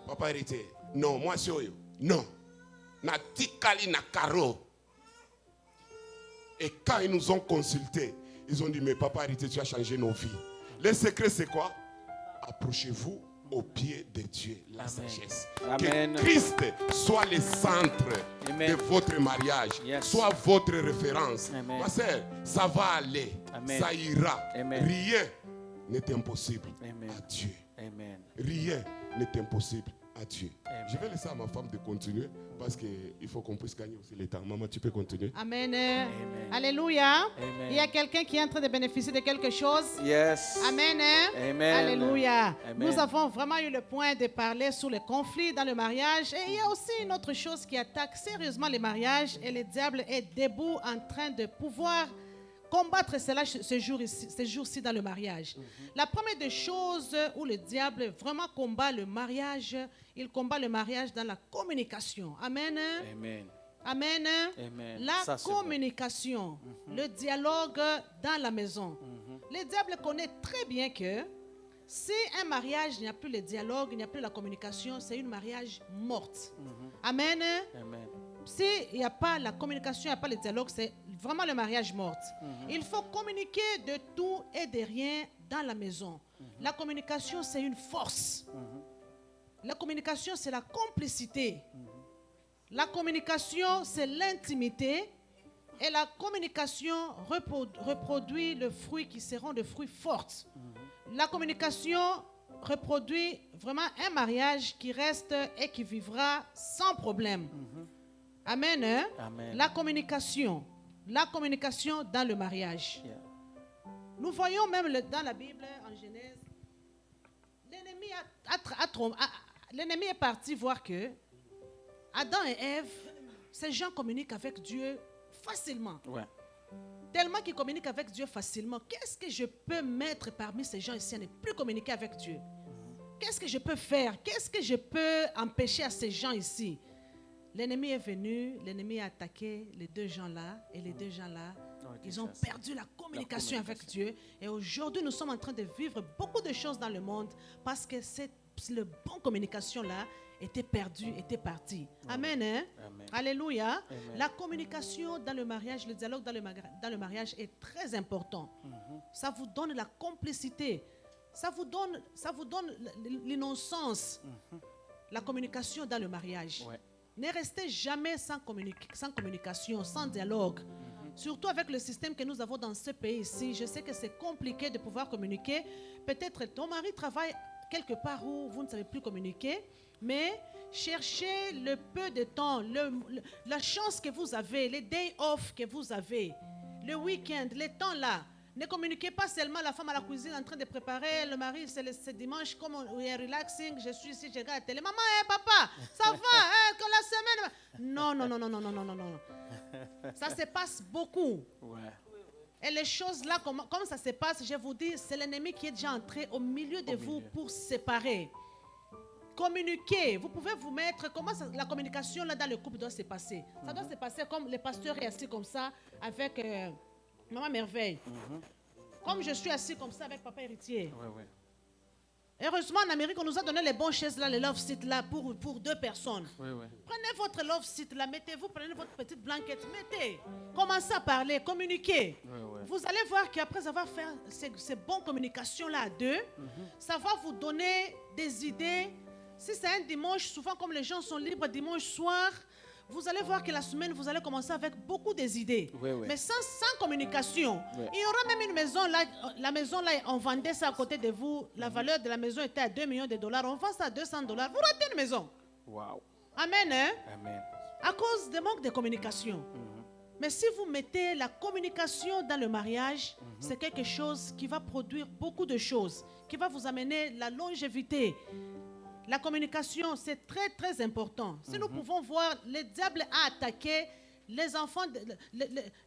S2: Papa héritier, non, moi c'est eux. Non. Na tikali na karo. Et quand ils nous ont consultés, ils ont dit, mais papa héritier, tu as changé nos vies. Le secret, c'est quoi? Approchez-vous au pied de Dieu, la
S4: Amen.
S2: sagesse.
S4: Amen.
S2: Que Christ soit le centre
S4: Amen.
S2: de votre mariage,
S4: Yes.
S2: soit votre référence.
S4: Amen.
S2: Ma sœur, ça va aller,
S4: Amen.
S2: ça ira.
S4: Amen.
S2: Rien n'est impossible
S4: Amen.
S2: à Dieu.
S4: Amen.
S2: Rien n'est impossible à Dieu.
S4: Amen.
S2: Je vais laisser à ma femme de continuer parce qu'il faut qu'on puisse gagner aussi le temps. Maman, tu peux continuer.
S3: Amen.
S4: Amen.
S3: Alléluia.
S4: Amen.
S3: Il y a quelqu'un qui est en train de bénéficier de quelque chose.
S4: Yes.
S3: Amen.
S4: Amen.
S3: Alléluia.
S4: Amen.
S3: Nous avons vraiment eu le point de parler sur le conflit dans le mariage. Et il y a aussi une autre chose qui attaque sérieusement les mariages. Et le diable est debout en train de pouvoir combattre cela ces jours-ci dans le mariage. La première des choses où le diable vraiment combat le mariage, il combat le mariage dans la communication. Amen.
S4: Amen.
S3: Amen.
S4: Amen.
S3: La
S4: Ça, c'est vrai.
S3: communication, le dialogue dans la maison. Le diable connaît très bien que si un mariage, il n'y a plus le dialogue, il n'y a plus la communication, c'est une mariage morte. Amen.
S4: Amen.
S3: S'il n'y a pas la communication, il n'y a pas le dialogue, c'est vraiment le mariage mort. Il faut communiquer de tout et de rien dans la maison. La communication, c'est une force. La communication, c'est la complicité. La communication, c'est l'intimité. Et la communication reproduit le fruit qui seront des fruits forts. La communication reproduit vraiment un mariage qui reste et qui vivra sans problème. Amen. Hein?
S4: Amen.
S3: La communication dans le mariage.
S4: Yeah.
S3: Nous voyons même dans la Bible, en Genèse, l'ennemi est parti voir que Adam et Ève, ces gens communiquent avec Dieu facilement.
S4: Ouais.
S3: Tellement qu'ils communiquent avec Dieu facilement. Qu'est-ce que je peux mettre parmi ces gens ici à ne plus communiquer avec Dieu? Qu'est-ce que je peux faire? Qu'est-ce que je peux empêcher à ces gens ici? L'ennemi est venu, l'ennemi a attaqué les deux gens-là, et les deux gens-là, ils ont perdu la communication avec Dieu. Et aujourd'hui, nous sommes en train de vivre beaucoup de choses dans le monde parce que le bon communication-là était perdu, était parti. Amen. Hein?
S4: Amen.
S3: Alléluia.
S4: Amen.
S3: La communication dans le mariage, le dialogue dans le mariage est très important. Ça vous donne la complicité. Ça vous donne l'innocence. La communication dans le mariage.
S4: Ouais.
S3: Ne restez jamais sans communication, sans dialogue. Surtout avec le système que nous avons dans ce pays ici. Je sais que c'est compliqué de pouvoir communiquer. Peut-être ton mari travaille quelque part où vous ne savez plus communiquer. Mais cherchez le peu de temps, la chance que vous avez, les day off que vous avez, le week-end, les temps là. Ne communiquez pas seulement la femme à la cuisine en train de préparer, le mari c'est dimanche, comme on est relaxing, je suis ici, je regarde la télé. Maman, papa, ça va, que la semaine. Non. Ça se passe beaucoup.
S4: Ouais.
S3: Et les choses là, comme ça se passe, je vous dis, c'est l'ennemi qui est déjà entré au milieu de vous pour séparer. Communiquer, vous pouvez vous mettre, comment la communication là dans le couple doit se passer? Ça doit se passer comme le pasteur est assis comme ça avec Maman Merveille. Comme je suis assis comme ça avec Papa Héritier.
S4: Ouais.
S3: Heureusement, en Amérique, on nous a donné les bonnes chaises là, les love seats là, pour deux personnes.
S4: Ouais.
S3: Prenez votre love seat là, mettez-vous, prenez votre petite blanquette, mettez. Commencez à parler, communiquer.
S4: Ouais.
S3: Vous allez voir qu'après avoir fait ces bonnes communications là à deux, ça va vous donner des idées. Si c'est un dimanche, souvent comme les gens sont libres dimanche soir, vous allez voir que la semaine, vous allez commencer avec beaucoup des idées.
S4: Ouais.
S3: Mais sans communication.
S4: Ouais.
S3: Il y aura même une maison là, la maison là, on vendait ça à côté de vous. La valeur de la maison était à 2 millions de dollars. On vend ça à 200 dollars. Vous ratez une maison.
S4: Wow.
S3: Amen. Hein?
S4: Amen.
S3: À cause du manque de communication. Mais si vous mettez la communication dans le mariage, c'est quelque chose qui va produire beaucoup de choses, qui va vous amener la longévité. La communication, c'est très, très important. Si nous pouvons voir, le diable a attaqué les enfants,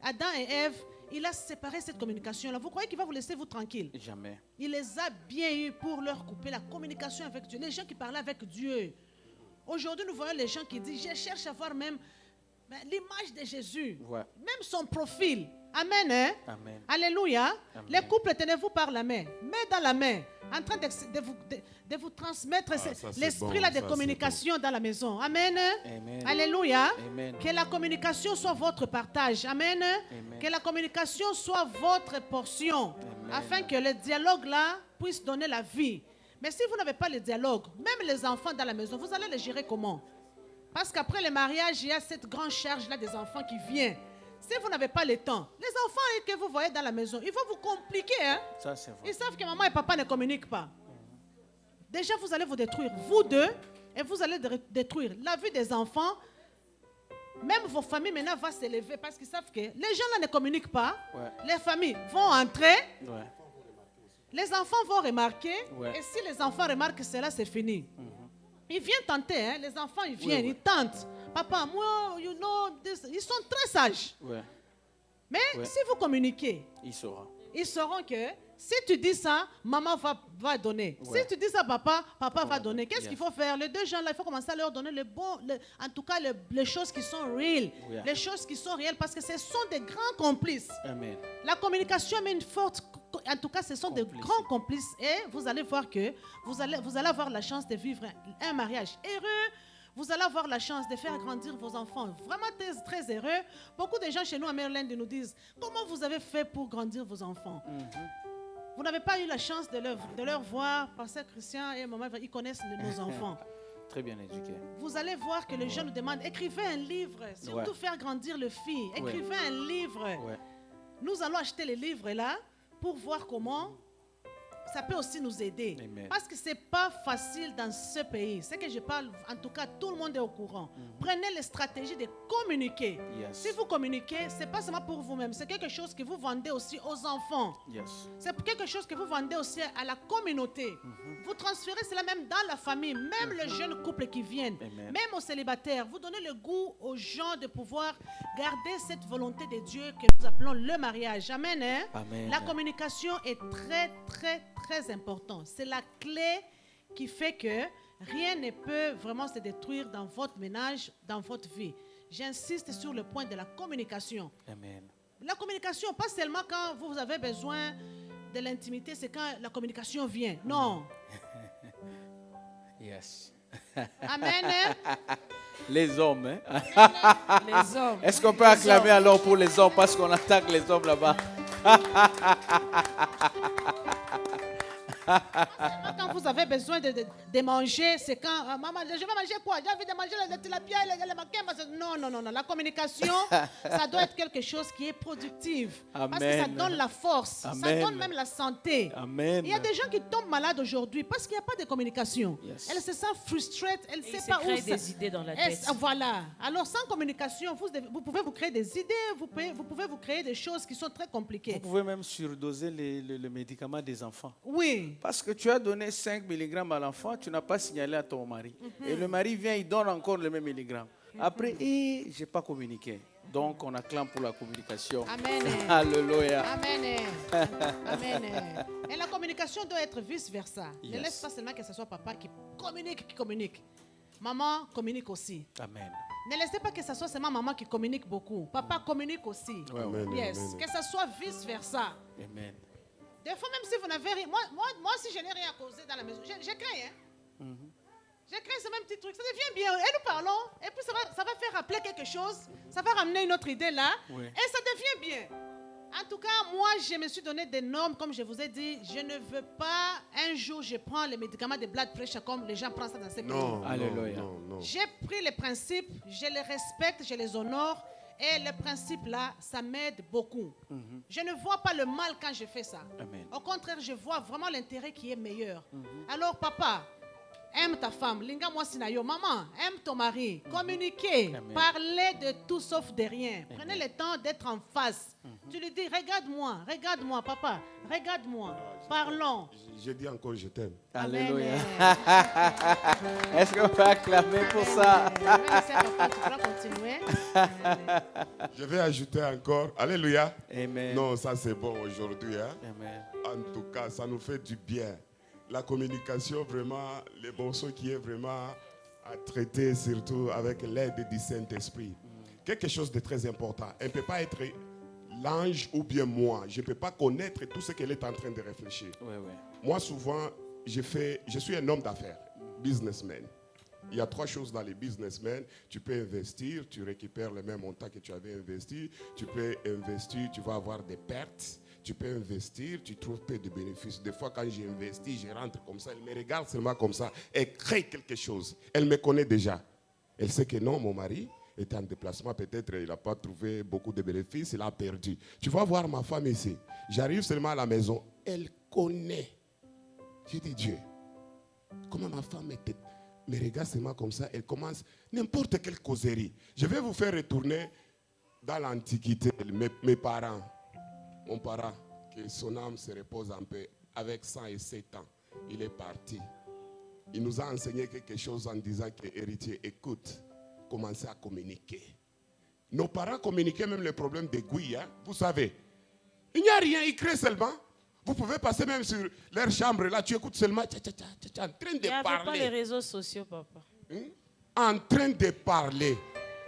S3: Adam et Ève, il a séparé cette communication-là. Vous croyez qu'il va vous laisser vous tranquille?
S4: Jamais.
S3: Il les a bien eu pour leur couper la communication avec Dieu. Les gens qui parlaient avec Dieu. Aujourd'hui, nous voyons les gens qui disent, je cherche à voir même l'image de Jésus.
S4: Ouais.
S3: Même son profil. Amen. Hein?
S4: Amen.
S3: Alléluia.
S4: Amen.
S3: Les couples, tenez-vous par la main. Main dans la main. En train de vous transmettre
S2: ça, c'est
S3: l'esprit là
S2: bon,
S3: de
S2: ça,
S3: communication dans la maison. Amen.
S4: Amen.
S3: Alléluia.
S4: Amen.
S3: Que la communication soit votre partage. Amen.
S4: Amen.
S3: Que la communication soit votre portion.
S4: Amen.
S3: Afin que le dialogue là puisse donner la vie. Mais si vous n'avez pas le dialogue, même les enfants dans la maison, vous allez les gérer comment? Parce qu'après le mariage, il y a cette grande charge là des enfants qui vient. Si vous n'avez pas le temps, les enfants que vous voyez dans la maison, ils vont vous compliquer. Hein?
S4: Ça, c'est vrai.
S3: Ils savent que maman et papa ne communiquent pas. Déjà, vous allez vous détruire, vous deux, et vous allez détruire la vie des enfants. Même vos familles maintenant vont s'élever parce qu'ils savent que les gens là ne communiquent pas.
S4: Ouais.
S3: Les familles vont entrer,
S4: Ouais.
S3: les enfants vont remarquer.
S4: Ouais.
S3: Et si les enfants remarquent cela, c'est fini. Ils viennent tenter, hein? Les enfants, ils viennent,
S4: ouais.
S3: ils tentent. Papa, moi, you know, ils sont très sages.
S4: Ouais.
S3: Mais
S4: Ouais.
S3: si vous communiquez,
S4: Il saura.
S3: ils sauront que si tu dis ça, maman va donner.
S4: Ouais.
S3: Si tu dis ça, papa va donner. Qu'est-ce
S4: Yes.
S3: qu'il faut faire? Les deux gens là, il faut commencer à leur donner en tout cas les choses qui sont réelles.
S4: Yeah.
S3: Les choses qui sont réelles parce que ce sont des grands complices.
S4: Amen.
S3: La communication met une forte... En tout cas, ce sont des
S4: Complices.
S3: grands complices. Et vous allez voir que vous allez avoir la chance de vivre un mariage heureux. Vous allez avoir la chance de faire grandir vos enfants. Vraiment très, très heureux. Beaucoup de gens chez nous à Maryland nous disent, comment vous avez fait pour grandir vos enfants? Vous n'avez pas eu la chance de leur voir, Pasteur Christian et maman, ils connaissent nos enfants.
S4: Très bien éduqué.
S3: Vous allez voir que les gens nous demandent, écrivez un livre, surtout
S4: Ouais.
S3: faire grandir le fils. Écrivez un livre.
S4: Ouais.
S3: Nous allons acheter les livres là pour voir comment ça peut aussi nous aider.
S4: Amen.
S3: Parce que ce n'est pas facile dans ce pays. C'est que je parle, en tout cas, tout le monde est au courant. Prenez les stratégies de communiquer.
S4: Yes.
S3: Si vous communiquez, ce n'est pas seulement pour vous-même. C'est quelque chose que vous vendez aussi aux enfants.
S4: Yes.
S3: C'est quelque chose que vous vendez aussi à la communauté. Vous transférez cela même dans la famille, même les jeunes couples qui viennent,
S4: Amen.
S3: même aux célibataires. Vous donnez le goût aux gens de pouvoir garder cette volonté de Dieu que nous appelons le mariage. Amen. Hein?
S4: Amen.
S3: La communication est très, très, très importante. C'est la clé qui fait que rien ne peut vraiment se détruire dans votre ménage, dans votre vie. J'insiste sur le point de la communication.
S4: Amen.
S3: La communication, pas seulement quand vous avez besoin de l'intimité, c'est quand la communication vient. Non.
S4: Yes.
S3: Amen. Hein?
S4: Les hommes, hein?
S3: Les hommes.
S4: Est-ce qu'on peut acclamer alors pour les hommes parce qu'on attaque les hommes là-bas?
S3: Quand vous avez besoin de manger, c'est quand maman, je vais manger quoi? J'ai envie de manger la tilapia, les makemba. Non, non, non, non. La communication, ça doit être quelque chose qui est productif. Parce que ça
S4: Amen.
S3: donne la force. Ça
S4: Amen.
S3: donne même la santé.
S4: Amen.
S3: Il y a des gens qui tombent malades aujourd'hui parce qu'il n'y a pas de communication.
S4: Yes.
S3: Elles se sentent frustrées, elles ne
S5: Et
S3: savent
S5: il
S3: pas
S5: se
S3: où
S5: crée
S3: ça...
S5: des idées dans la
S3: Est-ce-
S5: tête.
S3: Voilà. Alors sans communication, vous pouvez vous créer des idées, vous pouvez vous créer des choses qui sont très
S4: Vous
S3: compliquées.
S4: pouvez même surdoser les médicaments des enfants.
S3: Oui.
S4: Parce que tu as donné 5 mg à l'enfant, tu n'as pas signalé à ton mari. Et le mari vient, il donne encore le même milligramme. Après, je n'ai pas communiqué. Donc, on acclame pour la communication.
S3: Amen.
S4: Alléluia.
S3: Amen. Amen. Et la communication doit être vice-versa. Ne
S4: Yes.
S3: laisse pas seulement que ce soit papa qui communique. Maman communique aussi.
S4: Amen.
S3: Ne laissez pas que ce soit seulement maman qui communique beaucoup. Papa communique aussi.
S4: Ouais, ouais.
S2: Amen,
S3: Yes.
S2: amen.
S3: Que ce soit vice-versa.
S4: Amen.
S3: Des fois, même si vous n'avez rien... Moi, si je n'ai rien à causer dans la maison, je crains. Hein? Je crains ce même petit truc. Ça devient bien. Et nous parlons. Et puis, ça va faire rappeler quelque chose. Ça va ramener une autre idée là.
S4: Oui.
S3: Et ça devient bien. En tout cas, moi, je me suis donné des normes, comme je vous ai dit. Je ne veux pas, un jour, je prends les médicaments de blood pressure comme les gens prennent ça dans ces pays.
S2: Non,
S4: Alléluia.
S2: non, non, non.
S3: J'ai pris les principes, je les respecte, je les honore. Et les principes là, ça m'aide beaucoup. Je ne vois pas le mal quand je fais ça.
S4: Amen.
S3: Au contraire, je vois vraiment l'intérêt qui est meilleur. Alors, papa, aime ta femme. Linga moi sinayo. Maman, aime ton mari. Communiquez.
S4: Amen.
S3: Parlez de tout sauf de rien. Prenez le temps d'être en face. Tu lui dis, regarde-moi, papa. Regarde-moi. Parlons.
S2: Je dis encore je t'aime.
S4: Alléluia.
S3: Amen.
S4: Est-ce qu'on peut acclamer pour ça?
S3: Merci, papa. Tu pourras continuer.
S2: Je vais ajouter encore. Alléluia.
S4: Amen.
S2: Non, ça c'est bon aujourd'hui. Hein?
S4: Amen.
S2: En tout cas, ça nous fait du bien. La communication, vraiment, le morceau qui est vraiment à traiter, surtout avec l'aide du Saint-Esprit. Quelque chose de très important. Elle ne peut pas être l'ange ou bien moi. Je ne peux pas connaître tout ce qu'elle est en train de réfléchir.
S4: Ouais, ouais.
S2: Moi, souvent, je suis un homme d'affaires, businessman. Il y a 3 choses dans les businessmen. Tu peux investir, tu récupères le même montant que tu avais investi. Tu peux investir, tu vas avoir des pertes. Tu peux investir, tu trouves peu de bénéfices. Des fois, quand j'investis, je rentre comme ça. Elle me regarde seulement comme ça. Elle crée quelque chose. Elle me connaît déjà. Elle sait que non, mon mari était en déplacement. Peut-être il n'a pas trouvé beaucoup de bénéfices. Il a perdu. Tu vas voir ma femme ici. J'arrive seulement à la maison. Elle connaît. J'ai dit, Dieu, comment ma femme était... me regarde seulement comme ça, elle commence n'importe quelle causerie. Je vais vous faire retourner dans l'Antiquité. Mes parents, mon parent, que son âme se repose un peu, avec 107 ans, il est parti. Il nous a enseigné quelque chose en disant que héritier, écoute, commencez à communiquer. Nos parents communiquaient même les problèmes d'aiguille, hein, vous savez. Il n'y a rien, ils créent seulement. Vous pouvez passer même sur leur chambre, là, tu écoutes seulement, en train de
S5: Il n'y avait
S2: parler.
S5: pas les réseaux sociaux, papa.
S2: En train de parler,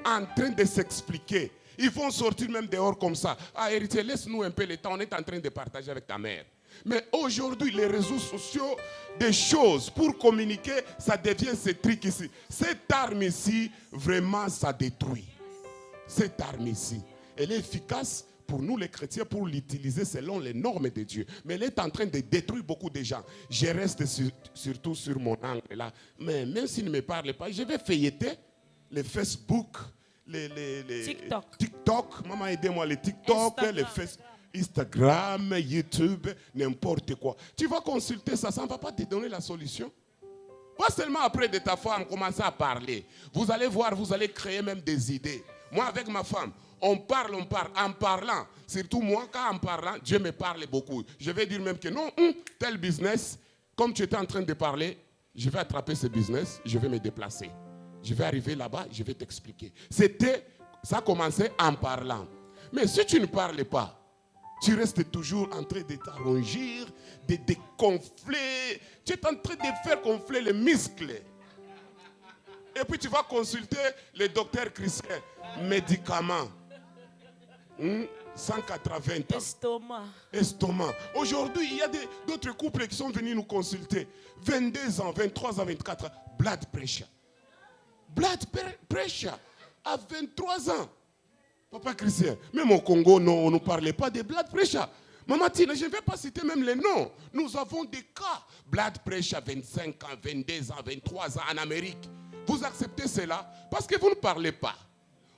S2: en train de s'expliquer. Ils vont sortir même dehors comme ça. Ah, héritier, laisse-nous un peu le temps, on est en train de partager avec ta mère. Mais aujourd'hui, les réseaux sociaux, des choses pour communiquer, ça devient ce truc ici. Cette arme ici, vraiment, ça détruit. Cette arme ici, elle est efficace pour nous les chrétiens, pour l'utiliser selon les normes de Dieu. Mais elle est en train de détruire beaucoup de gens. Je reste surtout sur mon angle là. Mais même s'il ne me parle pas, je vais feuilleter les Facebook, les TikTok. Maman, aidez-moi, les TikTok, les Facebook, Instagram, YouTube, n'importe quoi. Tu vas consulter ça, ça ne va pas te donner la solution. Pas seulement après de ta femme commencer à parler. Vous allez voir, vous allez créer même des idées. Moi, avec ma femme, on parle. En parlant, surtout moi, quand en parlant, Dieu me parle beaucoup. Je vais dire même que non, tel business, comme tu étais en train de parler, je vais attraper ce business, je vais me déplacer. Je vais arriver là-bas, je vais t'expliquer. Ça a commencé en parlant. Mais si tu ne parles pas, tu restes toujours en train de t'arrongir, de gonfler. Tu es en train de faire gonfler les muscles. Et puis tu vas consulter le docteur Christian. Médicaments. 180 ans. Estomac. Aujourd'hui, il y a d'autres couples qui sont venus nous consulter. 22 ans, 23 ans, 24 ans. Blood pressure. Blood pressure. À 23 ans. Papa Christian, même au Congo, non, on ne parlait pas de blood pressure. Maman Tina, je ne vais pas citer même les noms. Nous avons des cas. Blood pressure, 25 ans, 22 ans, 23 ans en Amérique. Vous acceptez cela parce que vous ne parlez pas.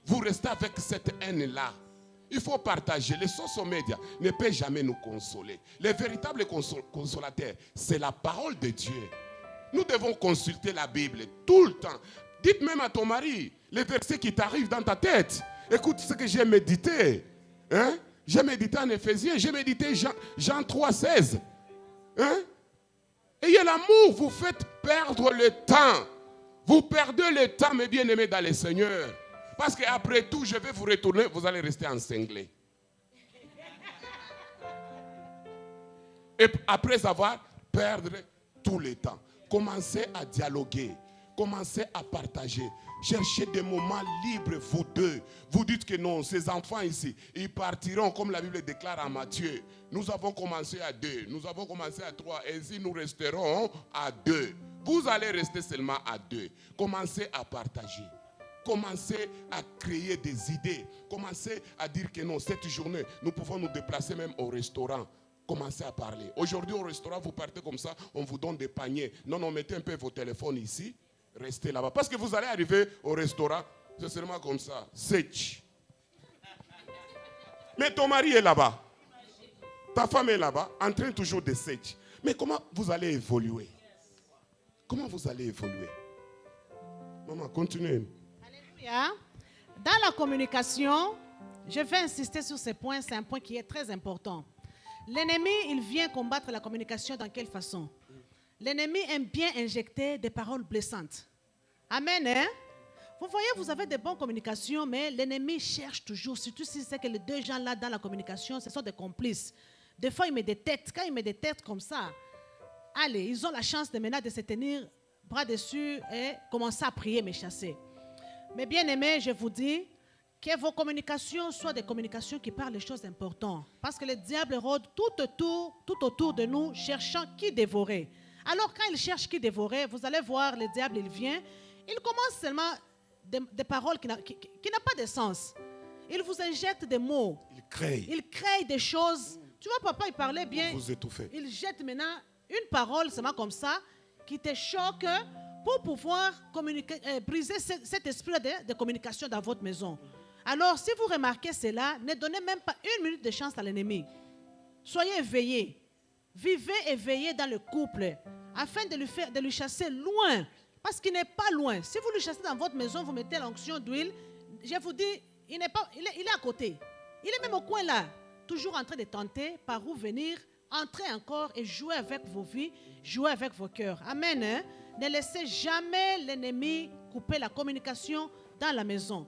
S2: Vous restez avec cette haine-là. Il faut partager. Les social médias ne peuvent jamais nous consoler. Les véritables consolateurs, c'est la parole de Dieu. Nous devons consulter la Bible tout le temps. Dites même à ton mari les versets qui t'arrivent dans ta tête. Écoute ce que j'ai médité. Hein? J'ai médité en Éphésiens. J'ai médité Jean 3, 16. Hein? Ayez l'amour. Vous faites perdre le temps. Vous perdez le temps, mes bien-aimés dans le Seigneur. Parce qu'après tout, je vais vous retourner, vous allez rester encinglés. Et après avoir perdu tout le temps, commencez à dialoguer, commencez à partager. Cherchez des moments libres, vous deux. Vous dites que non, ces enfants ici, ils partiront comme la Bible déclare en Matthieu. Nous avons commencé à 2, nous avons commencé à 3, et ainsi nous resterons à 2. Vous allez rester seulement à 2. Commencez à partager. Commencez à créer des idées. Commencez à dire que non, cette journée, nous pouvons nous déplacer même au restaurant. Commencez à parler. Aujourd'hui, au restaurant, vous partez comme ça, on vous donne des paniers. Non, mettez un peu vos téléphones ici. Restez là-bas. Parce que vous allez arriver au restaurant, c'est seulement comme ça. Sèche. Mais ton mari est là-bas. Ta femme est là-bas, en train toujours de sèche. Mais comment vous allez évoluer? Comment vous allez évoluer? Maman, continuez.
S3: Alléluia. Dans la communication, je vais insister sur ce point, c'est un point qui est très important. L'ennemi, il vient combattre la communication dans quelle façon? L'ennemi aime bien injecter des paroles blessantes. Amen, hein? Vous voyez, vous avez de bonnes communications, mais l'ennemi cherche toujours, surtout si c'est que les deux gens là dans la communication, ce sont des complices. Des fois, il met des têtes. Quand il met des têtes comme ça, allez, ils ont la chance de maintenant de se tenir bras dessus et commencer à prier, me chasser. Mais bien aimés, je vous dis Que vos communications soient des communications qui parlent des choses importantes. Parce que le diable rôde tout autour de nous, cherchant qui dévorer. Alors quand il cherche qui dévorer, vous allez voir, le diable, il vient, il commence seulement des paroles qui n'ont pas de sens. Il vous injecte des mots. Il crée des choses. Tu vois, papa, il parlait bien.
S2: Vous étouffez.
S3: Il jette maintenant une parole seulement comme ça, qui te choque pour pouvoir briser cet esprit de communication dans votre maison. Alors, si vous remarquez cela, ne donnez même pas une minute de chance à l'ennemi. Soyez éveillés. Vivez éveillés dans le couple, afin de lui chasser loin. Parce qu'il n'est pas loin. Si vous le chassez dans votre maison, vous mettez l'onction d'huile, je vous dis, il est à côté. Il est même au coin là, toujours en train de tenter par où venir, entrer encore et jouer avec vos vies, jouer avec vos cœurs. Amen. Hein? Ne laissez jamais l'ennemi couper la communication dans la maison.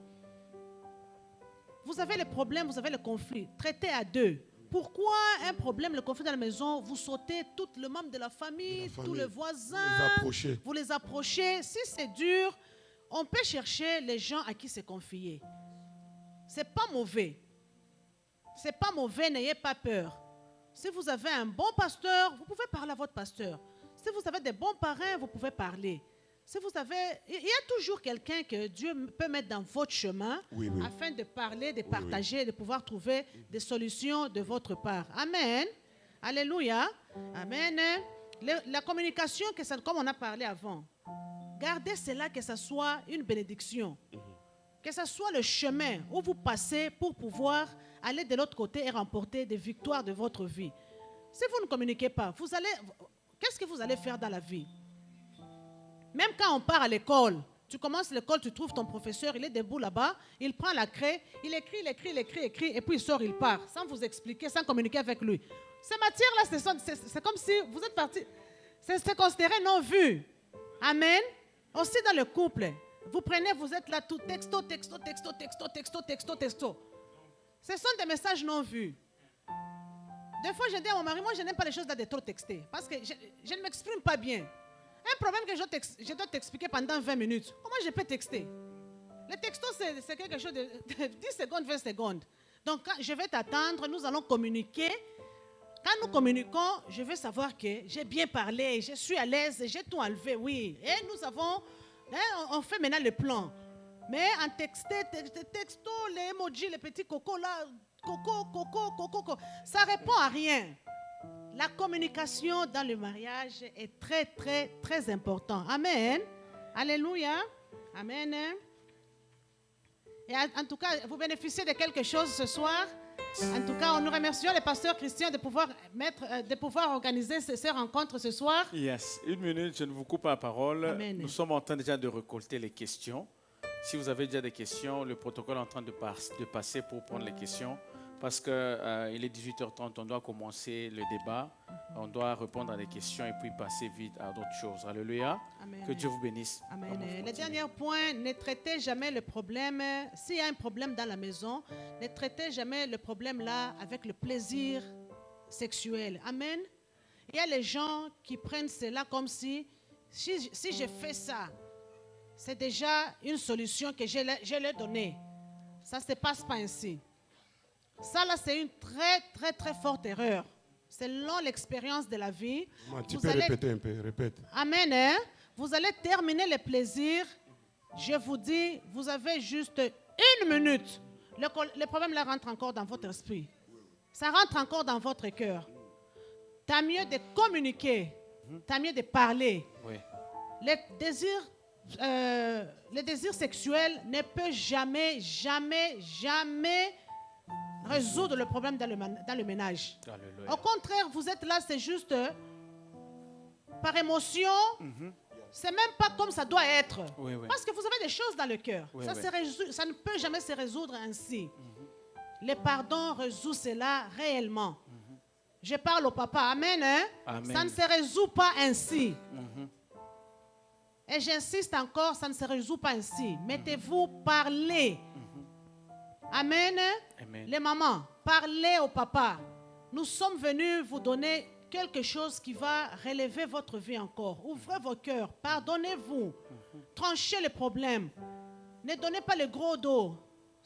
S3: Vous avez le problème, vous avez le conflit. Traitez à deux. Pourquoi un problème, le conflit dans la maison, vous sautez tout le membre de la famille, tous les voisins, vous les approchez. Si c'est dur, on peut chercher les gens à qui se confier. Ce n'est pas mauvais. Ce n'est pas mauvais, n'ayez pas peur. Si vous avez un bon pasteur, vous pouvez parler à votre pasteur. Si vous avez des bons parrains, vous pouvez parler. Si vous avez, il y a toujours quelqu'un que Dieu peut mettre dans votre chemin afin de parler, de partager, de pouvoir trouver des solutions de votre part. Amen. Alléluia. Amen. La communication, comme on a parlé avant, gardez cela que ce soit une bénédiction. Que ce soit le chemin où vous passez pour pouvoir aller de l'autre côté et remporter des victoires de votre vie. Si vous ne communiquez pas, qu'est-ce que vous allez faire dans la vie? Même quand on part à l'école, tu commences l'école, tu trouves ton professeur, il est debout là-bas, il prend la craie, il écrit, et puis il sort, il part, sans vous expliquer, sans communiquer avec lui. Ces matières-là, c'est comme si vous êtes parti. C'est considéré non vu. Amen. Aussi dans le couple, vous prenez, vous êtes là tout texto. Ce sont des messages non vus. Des fois, je dis à mon mari, moi, je n'aime pas les choses de trop texter, parce que je ne m'exprime pas bien. Un problème que je dois t'expliquer pendant 20 minutes. Comment je peux texter? Le texto, c'est quelque chose de 10 secondes, 20 secondes. Donc, quand je vais t'attendre, nous allons communiquer. Quand nous communiquons, je veux savoir que j'ai bien parlé, je suis à l'aise, j'ai tout enlevé, oui. Et nous avons, on fait maintenant le plan. Mais en texto, les emojis, les petits cocos là, coco, ça ne répond à rien. La communication dans le mariage est très, très, très important. Amen. Alléluia. Amen. Et en tout cas, vous bénéficiez de quelque chose ce soir. En tout cas, nous remercions le pasteur Christian de pouvoir organiser ces rencontres ce soir.
S4: Yes. Une minute, je ne vous coupe pas la parole.
S3: Amen.
S4: Nous sommes en train déjà de récolter les questions. Si vous avez déjà des questions, le protocole est en train de passer pour prendre les questions. Parce qu'il est 18h30, on doit commencer le débat. On doit répondre à des questions et puis passer vite à d'autres choses. Alléluia.
S3: Amen.
S4: Que Dieu vous bénisse.
S3: Amen. Le dernier point, ne traitez jamais le problème. S'il y a un problème dans la maison, ne traitez jamais le problème là avec le plaisir sexuel. Amen. Il y a les gens qui prennent cela comme si je fais ça, c'est déjà une solution que je leur ai donnée. Ça ne se passe pas ainsi. Ça, là, c'est une très, très, très forte erreur. Selon l'expérience de la vie.
S2: Tu peux répéter un peu, répète.
S3: Amen. Hein? Vous allez terminer le plaisir. Je vous dis, vous avez juste une minute. Le problème, là, rentre encore dans votre esprit. Ça rentre encore dans votre cœur. T'as mieux de communiquer. T'as mieux de parler.
S4: Oui.
S3: Le désir sexuel ne peut jamais résoudre le problème dans le ménage.
S4: Alléluia.
S3: Au contraire, vous êtes là, c'est juste par émotion. C'est même pas comme ça doit être.
S4: Oui.
S3: Parce que vous avez des choses dans le cœur.
S4: Oui,
S3: ça ne peut jamais se résoudre ainsi. Le pardon résout cela réellement. Je parle au papa. Amen. Hein?
S4: Amen.
S3: Ça ne se résout pas ainsi. Et j'insiste encore, ça ne se résout pas ainsi. Mettez-vous, parlez. Amen.
S4: Amen.
S3: Les mamans, parlez au papa. Nous sommes venus vous donner quelque chose qui va relever votre vie encore. Ouvrez vos cœurs, pardonnez-vous. Tranchez le problème. Ne donnez pas le gros dos.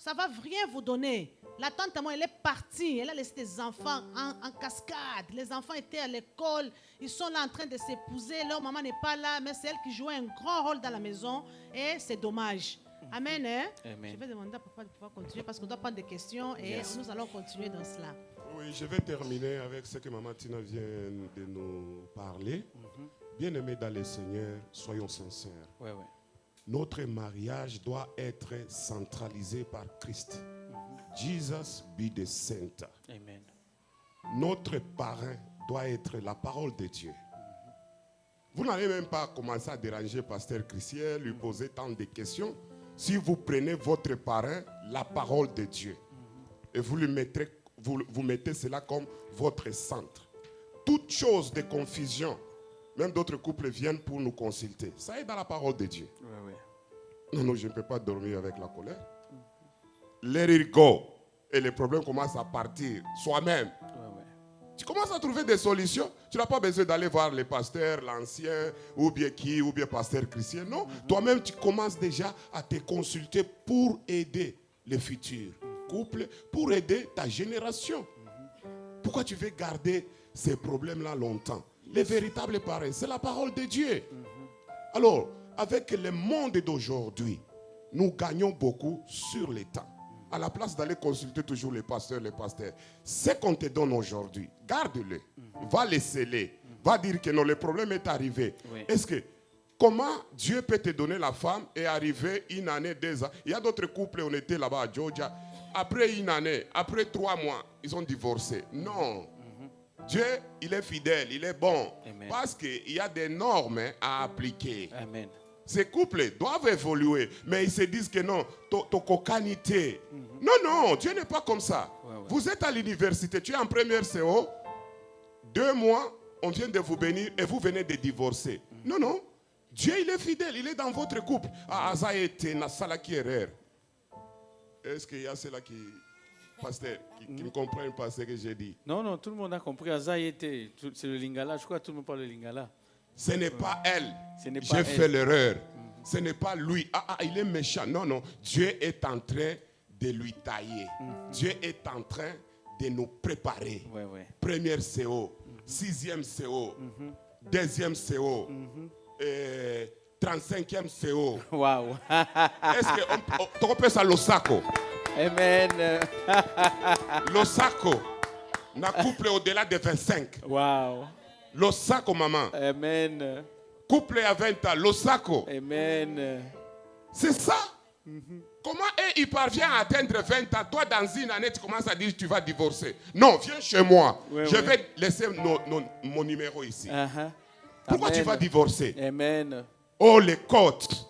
S3: ça ne va rien vous donner. La tante à moi, elle est partie. Elle a laissé des enfants en cascade. Les enfants étaient à l'école. Ils sont là en train de s'épouser. Leur maman n'est pas là, mais c'est elle qui jouait un grand rôle dans la maison. Et c'est dommage. Amen. Hein?
S4: Amen.
S3: Je vais demander à papa de pouvoir continuer parce qu'on doit prendre des questions et nous allons continuer dans cela.
S2: Oui, je vais terminer avec ce que Maman Tina vient de nous parler. Bien-aimés dans le Seigneur, soyons sincères.
S4: Ouais, ouais.
S2: Notre mariage doit être centralisé par Christ. Jesus be the center.
S4: Amen.
S2: Notre parrain doit être la parole de Dieu. Vous n'allez même pas commencer à déranger Pasteur Christian, lui poser tant de questions. Si vous prenez votre parrain, la parole de Dieu, et vous mettez cela comme votre centre. Toute chose de confusion, même d'autres couples viennent pour nous consulter. Ça est dans la parole de Dieu.
S4: Ouais, ouais.
S2: Non, non, je ne peux pas dormir avec la colère. Let it go. Et les problèmes commencent à partir soi-même.
S4: Ouais, ouais.
S2: Tu commences à trouver des solutions. Tu n'as pas besoin d'aller voir les pasteurs, l'ancien, ou bien pasteur Christian. Non, toi-même, tu commences déjà à te consulter pour aider les futurs couples, pour aider ta génération. Pourquoi tu veux garder ces problèmes-là longtemps? Les véritables parrains, c'est la parole de Dieu. Alors, avec le monde d'aujourd'hui, nous gagnons beaucoup sur le temps. À la place d'aller consulter toujours les pasteurs, ce qu'on te donne aujourd'hui, garde-le, va les sceller, va dire que non, le problème est arrivé.
S4: Oui.
S2: Est-ce que, comment Dieu peut te donner la femme et arriver une année, 2 ans? Il y a d'autres couples, on était là-bas à Georgia, après une année, après 3 mois, ils ont divorcé. Non. Dieu, il est fidèle, il est bon.
S4: Amen.
S2: Parce qu'il y a des normes à appliquer.
S4: Amen.
S2: Ces couples doivent évoluer, mais ils se disent que non, ton cocanité. Non, non, Dieu n'est pas comme ça.
S4: Ouais, ouais.
S2: Vous êtes à l'université, tu es en première CO, 2 mois, on vient de vous bénir et vous venez de divorcer. Non, non, Dieu il est fidèle, il est dans votre couple. Ah, ça a été Nassala qui est rare. Est-ce qu'il y a ceux-là qui, pasteur, qui ne comprennent pas ce que j'ai dit?
S4: Non, non, tout le monde a compris. Azaïté, c'est le lingala. Je crois que tout le monde parle le lingala.
S2: Ce n'est pas elle.
S4: Ce n'est pas
S2: J'ai
S4: elle.
S2: fait l'erreur. Ce n'est pas lui. Ah, il est méchant. Non, non. Dieu est en train de lui tailler. Dieu est en train de nous préparer.
S4: Ouais, ouais.
S2: Première CO, 6e CO, 2e CO, 35e CO.
S4: Waouh.
S2: Est-ce qu'on peut ça l'osako?
S4: Amen.
S2: L'osako n'a couple au-delà de 25.
S4: Waouh.
S2: L'osako, maman.
S4: Amen.
S2: Couple à 20 ans, l'osako.
S4: Amen.
S2: C'est ça. Comment il parvient à atteindre 20 ans? Toi, dans une année, tu commences à dire que tu vas divorcer. Non, viens chez moi.
S4: Ouais,
S2: je
S4: ouais.
S2: vais laisser mon numéro ici. Pourquoi
S4: Amen.
S2: tu vas divorcer?
S4: Amen.
S2: Oh, les côtes.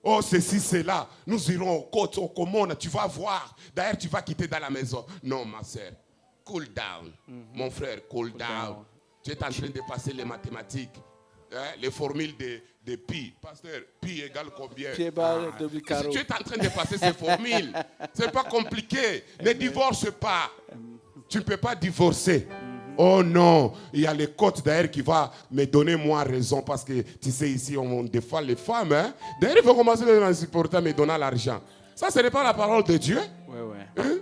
S2: Oh, ceci, cela. Nous irons aux côtes, aux communes. Tu vas voir. D'ailleurs, tu vas quitter dans la maison. Non, ma soeur. Cool down. Mon frère, cool down. Tu es en train de passer les mathématiques. Hein, les formules de pi. Pasteur, pi égale combien?
S4: Pi égale double carreau.
S2: Tu es en train de passer ces formules. Ce n'est pas compliqué. Ne divorce pas. Tu ne peux pas divorcer. Oh non, il y a les côtes d'ailleurs qui va me donner moi raison parce que tu sais ici on défend les femmes. Hein? D'ailleurs il faut commencer à supporter me donner l'argent. Ça ce n'est pas la parole de Dieu.
S4: Ouais, ouais.
S2: Hein?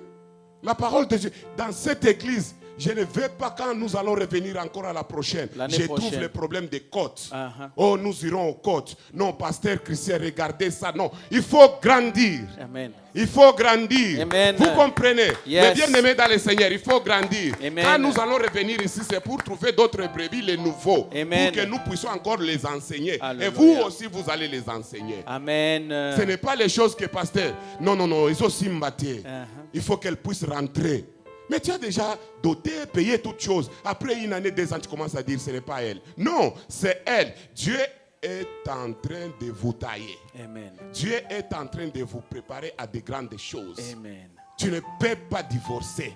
S2: La parole de Dieu. Dans cette église, je ne veux pas quand nous allons revenir encore à la prochaine.
S4: L'année
S2: Je
S4: prochaine.
S2: trouve le problème des côtes.
S4: Uh-huh.
S2: Oh, nous irons aux côtes. Non, pasteur Christian, regardez ça. Non, il faut grandir.
S4: Amen.
S2: Il faut grandir.
S4: Amen.
S2: Vous comprenez?
S4: Yes.
S2: Mais bien aimé dans le Seigneur, il faut grandir.
S4: Amen.
S2: Quand nous allons revenir ici, c'est pour trouver d'autres brebis, les nouveaux.
S4: Amen.
S2: Pour que nous puissions encore les enseigner.
S4: Alléluia.
S2: Et vous aussi, vous allez les enseigner.
S4: Amen.
S2: Ce n'est pas les choses que pasteur. Non, non, non, ils ont aussi mbatté.
S4: Uh-huh.
S2: Il faut qu'elles puissent rentrer. Mais tu as déjà doté, payé toutes choses. Après une année, 2 ans, tu commences à dire ce n'est pas elle. Non, c'est elle. Dieu est en train de vous tailler.
S4: Amen.
S2: Dieu est en train de vous préparer à de grandes choses.
S4: Amen.
S2: Tu ne peux pas divorcer.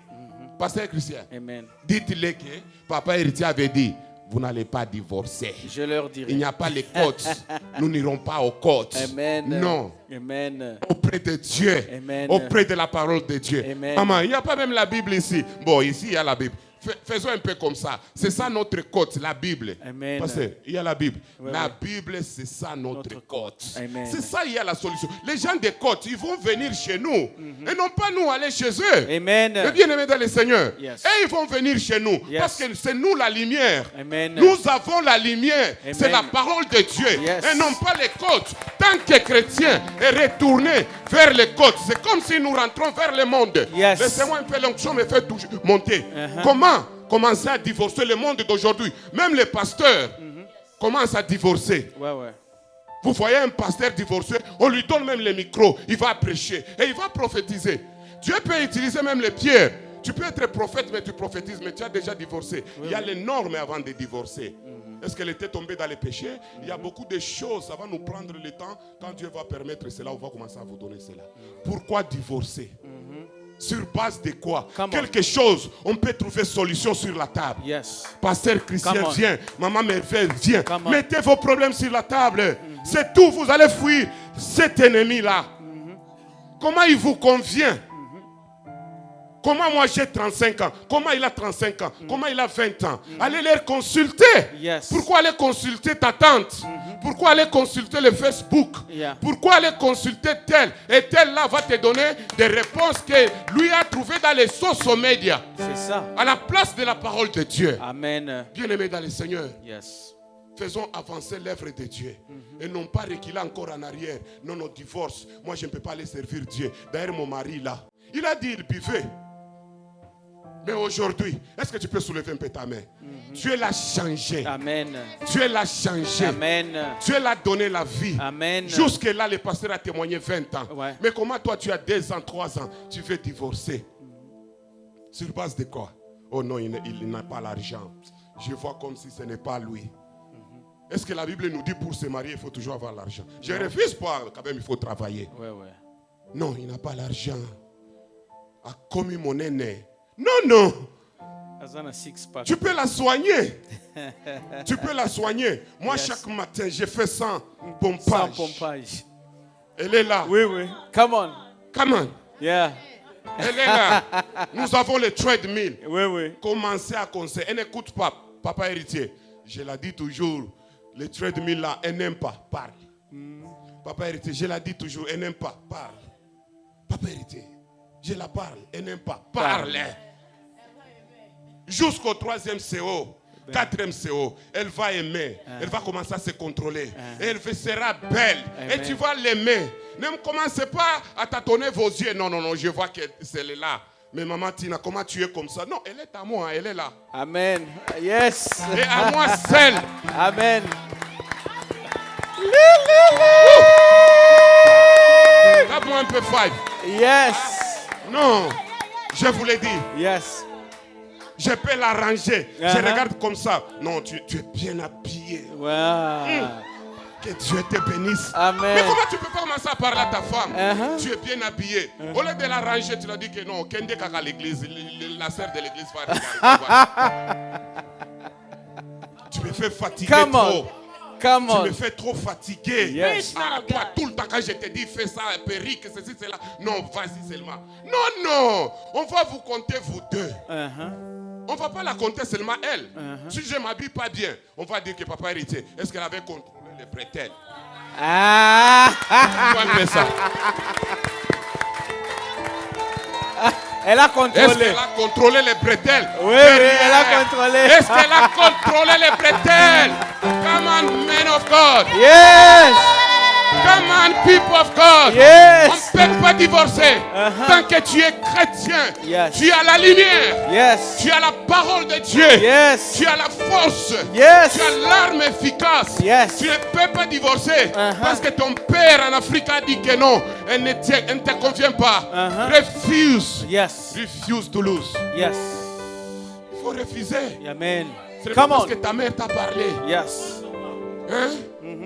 S2: Pasteur Christian,
S4: Amen.
S2: dites-le que Papa Héritier avait dit, vous n'allez pas divorcer.
S4: Je leur dirai.
S2: Il n'y a pas les côtes. Nous n'irons pas aux côtes.
S4: Amen.
S2: Non.
S4: Amen.
S2: Auprès de Dieu.
S4: Amen.
S2: Auprès de la parole de Dieu.
S4: Amen.
S2: Maman, il n'y a pas même la Bible ici. Bon, ici, il y a la Bible. Faisons un peu comme ça. C'est ça notre côte, la Bible.
S4: Amen.
S2: Parce qu'il y a la Bible.
S4: Ouais,
S2: la
S4: ouais.
S2: Bible, c'est ça notre côte.
S4: Amen.
S2: C'est ça, il y a la solution. Les gens des côtes, ils vont venir chez nous. Et non pas nous aller chez eux.
S4: Amen.
S2: Mais bien aimés dans le Seigneur.
S4: Yes.
S2: Et ils vont venir chez nous.
S4: Yes.
S2: Parce que c'est nous la lumière.
S4: Amen.
S2: Nous avons la lumière.
S4: Amen.
S2: C'est la parole de Dieu.
S4: Yes.
S2: Et non pas les côtes. Tant que chrétien est retourné vers les côtes, c'est comme si nous rentrons vers le monde.
S4: Yes.
S2: Laissez-moi un peu l'onction me fait monter.
S4: Uh-huh.
S2: Comment commencer à divorcer le monde d'aujourd'hui? Même les pasteurs commencent à divorcer.
S4: Ouais, ouais.
S2: Vous voyez un pasteur divorcé, on lui donne même le micro, il va prêcher et il va prophétiser. Dieu peut utiliser même les pierres. Tu peux être prophète, mais tu prophétises, mais tu as déjà divorcé. Il y a les normes avant de divorcer. Est-ce qu'elle était tombée dans les péchés? Il y a beaucoup de choses, ça va nous prendre le temps. Quand Dieu va permettre cela, on va commencer à vous donner cela. Pourquoi divorcer? Sur base de quoi?
S4: Come on.
S2: Quelque chose, on peut trouver solution sur la table.
S4: Yes.
S2: Pasteur Christian,
S4: Come on.
S2: viens. Maman Merveille, viens.
S4: Come on.
S2: Mettez vos problèmes sur la table. C'est tout. Vous allez fuir cet ennemi-là. Comment il vous convient? Comment moi j'ai 35 ans? Comment il a 35 ans? Comment il a 20 ans? Allez les consulter.
S4: Yes.
S2: Pourquoi aller consulter ta tante? Pourquoi aller consulter le Facebook?
S4: Yeah.
S2: Pourquoi aller consulter tel? Et tel là va te donner des réponses que lui a trouvées dans les social médias.
S4: C'est ça.
S2: À la place de la parole de Dieu.
S4: Amen.
S2: Bien-aimés dans le Seigneur,
S4: Yes.
S2: faisons avancer l'œuvre de Dieu. Et non pas reculer encore en arrière. Non, non, divorce. Moi, je ne peux pas aller servir Dieu. D'ailleurs, mon mari, là, il a dit, il buvait. Mais aujourd'hui, est-ce que tu peux soulever un peu ta main? Dieu l'a changé.
S4: Amen.
S2: Dieu l'a changé.
S4: Amen.
S2: Dieu l'a donné la vie.
S4: Amen.
S2: Jusque-là, le pasteur a témoigné 20 ans.
S4: Ouais.
S2: Mais comment toi, tu as 2 ans, 3 ans, tu veux divorcer? Sur base de quoi? Oh non, il n'a pas l'argent. Je vois comme si ce n'est pas lui. Est-ce que la Bible nous dit pour se marier, il faut toujours avoir l'argent? Je ne refuse pas, quand même, il faut travailler.
S4: Ouais, ouais.
S2: Non, il n'a pas l'argent. A commis mon aîné. Non, non.
S4: Azana six pack.
S2: Tu peux la soigner. Tu peux la soigner. Moi,
S4: Yes.
S2: chaque matin, je fais 100
S4: Sans
S2: pompage.
S4: pompage.
S2: Elle est là.
S4: Oui, oui. Come on.
S2: Come on.
S4: Yeah.
S2: Elle est là. Nous avons le treadmill.
S4: Oui, oui.
S2: Commencez à conseiller. Elle n'écoute pas. Papa héritier. Je l'ai dit toujours. Le treadmill là, elle n'aime pas. Parle. Papa héritier, je l'ai dit toujours. Elle n'aime pas. Parle. Papa héritier, je la parle. Elle n'aime pas. Parle. Jusqu'au 3e CO, 4e CO, elle va aimer. Elle va commencer à se contrôler. Elle sera belle. Et tu vas l'aimer. Ne commencez pas à tâtonner vos yeux. Non, non, non, je vois que c'est là. Mais maman Tina, comment tu es comme ça? Non, elle est à moi, elle est là.
S4: Amen. Yes.
S2: Et à moi seule.
S4: Amen.
S2: Tape-moi un peu 5.
S4: Yes.
S2: Non, je vous l'ai dit.
S4: Yes.
S2: Je peux l'arranger. Je
S4: Uh-huh.
S2: regarde comme ça. Non, tu es bien habillé.
S4: Wow.
S2: Que Dieu te bénisse.
S4: Amen.
S2: Mais comment tu peux pas commencer à parler à ta femme?
S4: Uh-huh.
S2: Tu es bien habillé. Au lieu de l'arranger, tu l'as dit que non, Kende Kaka l'église, la sœur de l'église va regarder. Tu me fais fatiguer
S4: Come
S2: trop.
S4: on. Come
S2: Tu
S4: on.
S2: me fais trop fatiguer.
S4: Yes.
S2: Ah, toi, tout le temps, quand je te dis, fais ça, perruque, ceci, cela. Non, vas-y seulement. Non, non. On va vous compter, vous deux.
S4: Uh-huh.
S2: On ne va pas la compter seulement elle.
S4: Uh-huh.
S2: Si je ne m'habille pas bien, on va dire que papa héritier, est-ce qu'elle avait contrôlé les bretelles?
S4: Ah.
S2: Pourquoi elle fait ça?
S4: Elle a
S2: Est-ce
S4: contrôlé.
S2: qu'elle a contrôlé les bretelles?
S4: Oui, oui, elle a contrôlé.
S2: Est-ce qu'elle a contrôlé les bretelles? Come on, men of God.
S4: Yes.
S2: Come on, people of God.
S4: Yes.
S2: On ne peut pas divorcer.
S4: Uh-huh.
S2: Tant que tu es chrétien,
S4: Yes.
S2: tu as la lumière.
S4: Yes.
S2: Tu as la parole de Dieu.
S4: Yes.
S2: Tu as la force.
S4: Yes.
S2: Tu as l'arme efficace.
S4: Yes.
S2: Tu ne peux pas divorcer
S4: Uh-huh.
S2: parce que ton père en Afrique a dit que non, elle ne te convient pas.
S4: Uh-huh.
S2: Refuse.
S4: Yes.
S2: Refuse to lose.
S4: Yes.
S2: Il faut refuser.
S4: Amen.
S2: C'est pas
S4: Come
S2: parce
S4: on.
S2: que ta mère t'a parlé.
S4: Yes.
S2: Hein?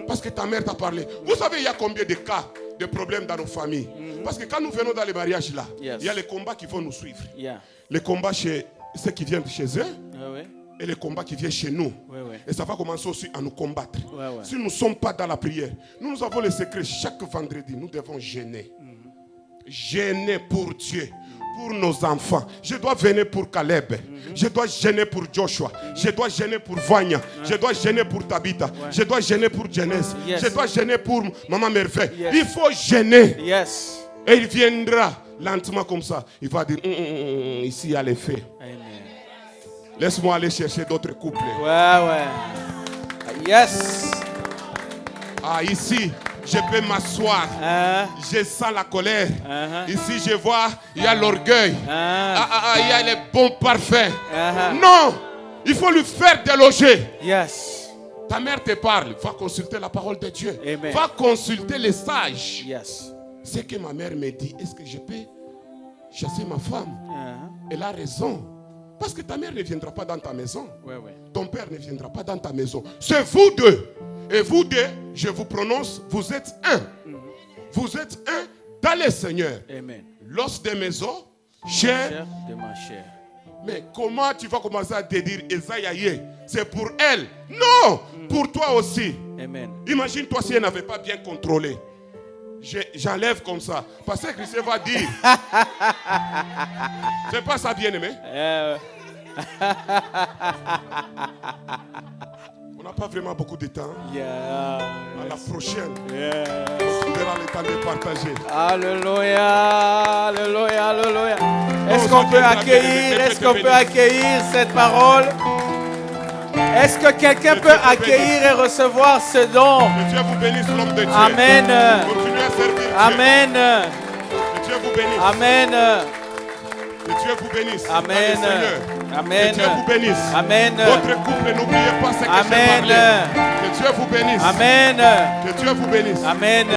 S2: Parce que ta mère t'a parlé. Vous savez, il y a combien de cas, de problèmes dans nos familles? Parce que quand nous venons dans les mariages là,
S4: Yes.
S2: il y a les combats qui vont nous suivre.
S4: Yeah.
S2: Les combats chez ceux qui viennent chez eux
S4: Oui, oui.
S2: et les combats qui viennent chez nous.
S4: Oui, oui.
S2: Et ça va commencer aussi à nous combattre.
S4: Ouais, ouais.
S2: Si nous ne sommes pas dans la prière, nous avons le secret. Chaque vendredi, nous devons jeûner. Jeûner pour Dieu. pour nos enfants. Je dois venir pour Caleb. Je dois gêner pour Joshua. Je dois gêner pour Vanya. Je dois gêner pour Tabitha. Je dois gêner pour Janice.
S4: Yes.
S2: Je dois gêner pour Maman Merveille.
S4: Yes.
S2: Il faut gêner.
S4: Yes.
S2: Et il viendra lentement comme ça. Il va dire, ici il y a les faits.
S4: Amen.
S2: Laisse-moi aller chercher d'autres couples.
S4: Ouais. Yes.
S2: Ah, ici, je peux m'asseoir. Je sens la colère. Ici, je vois, il y a l'orgueil. Il y a les bons parfums. Non, il faut lui faire déloger.
S4: Yes.
S2: Ta mère te parle, va consulter la parole de Dieu.
S4: Amen.
S2: Va consulter les sages.
S4: Yes.
S2: Ce que ma mère me dit, est-ce que je peux chasser ma femme? Elle a raison. Parce que ta mère ne viendra pas dans ta maison.
S4: Ouais.
S2: Ton père ne viendra pas dans ta maison. C'est vous deux. Et vous deux, je vous prononce, vous êtes un. Vous êtes un dans le Seigneur.
S4: Amen.
S2: L'os des maisons, chair.
S4: Chair de ma chair.
S2: Mais comment tu vas commencer à te dire, Esaïe, c'est pour elle? Non, pour toi aussi.
S4: Amen.
S2: Imagine-toi si elle n'avait pas bien contrôlé. J'enlève comme ça. Parce que Christ va dire. C'est pas ça, bien-aimé? On n'a pas vraiment beaucoup de temps.
S4: Yeah.
S2: À la prochaine.
S4: Yeah.
S2: On verra le temps de partager.
S4: Alléluia, alléluia, alléluia. Est-ce
S2: Oh,
S4: qu'on
S2: Dieu
S4: peut
S2: te
S4: accueillir,
S2: bénisse,
S4: est-ce
S2: Dieu
S4: qu'on
S2: te
S4: peut
S2: bénisse.
S4: accueillir cette parole? Est-ce que quelqu'un
S2: Dieu
S4: peut
S2: te
S4: accueillir et recevoir ce don?
S2: Que Dieu vous bénisse, l'homme de Dieu.
S4: Amen.
S2: Continuez à servir Dieu.
S4: Amen.
S2: Que Dieu vous bénisse.
S4: Amen.
S2: Que Dieu vous bénisse.
S4: Amen.
S2: Dans le Seigneur.
S4: Amen.
S2: Que Dieu vous bénisse.
S4: Amen.
S2: Votre couple, n'oubliez pas ce que j'ai
S4: Amen.
S2: parlé. Que Dieu vous bénisse.
S4: Amen.
S2: Que Dieu vous bénisse.
S4: Amen.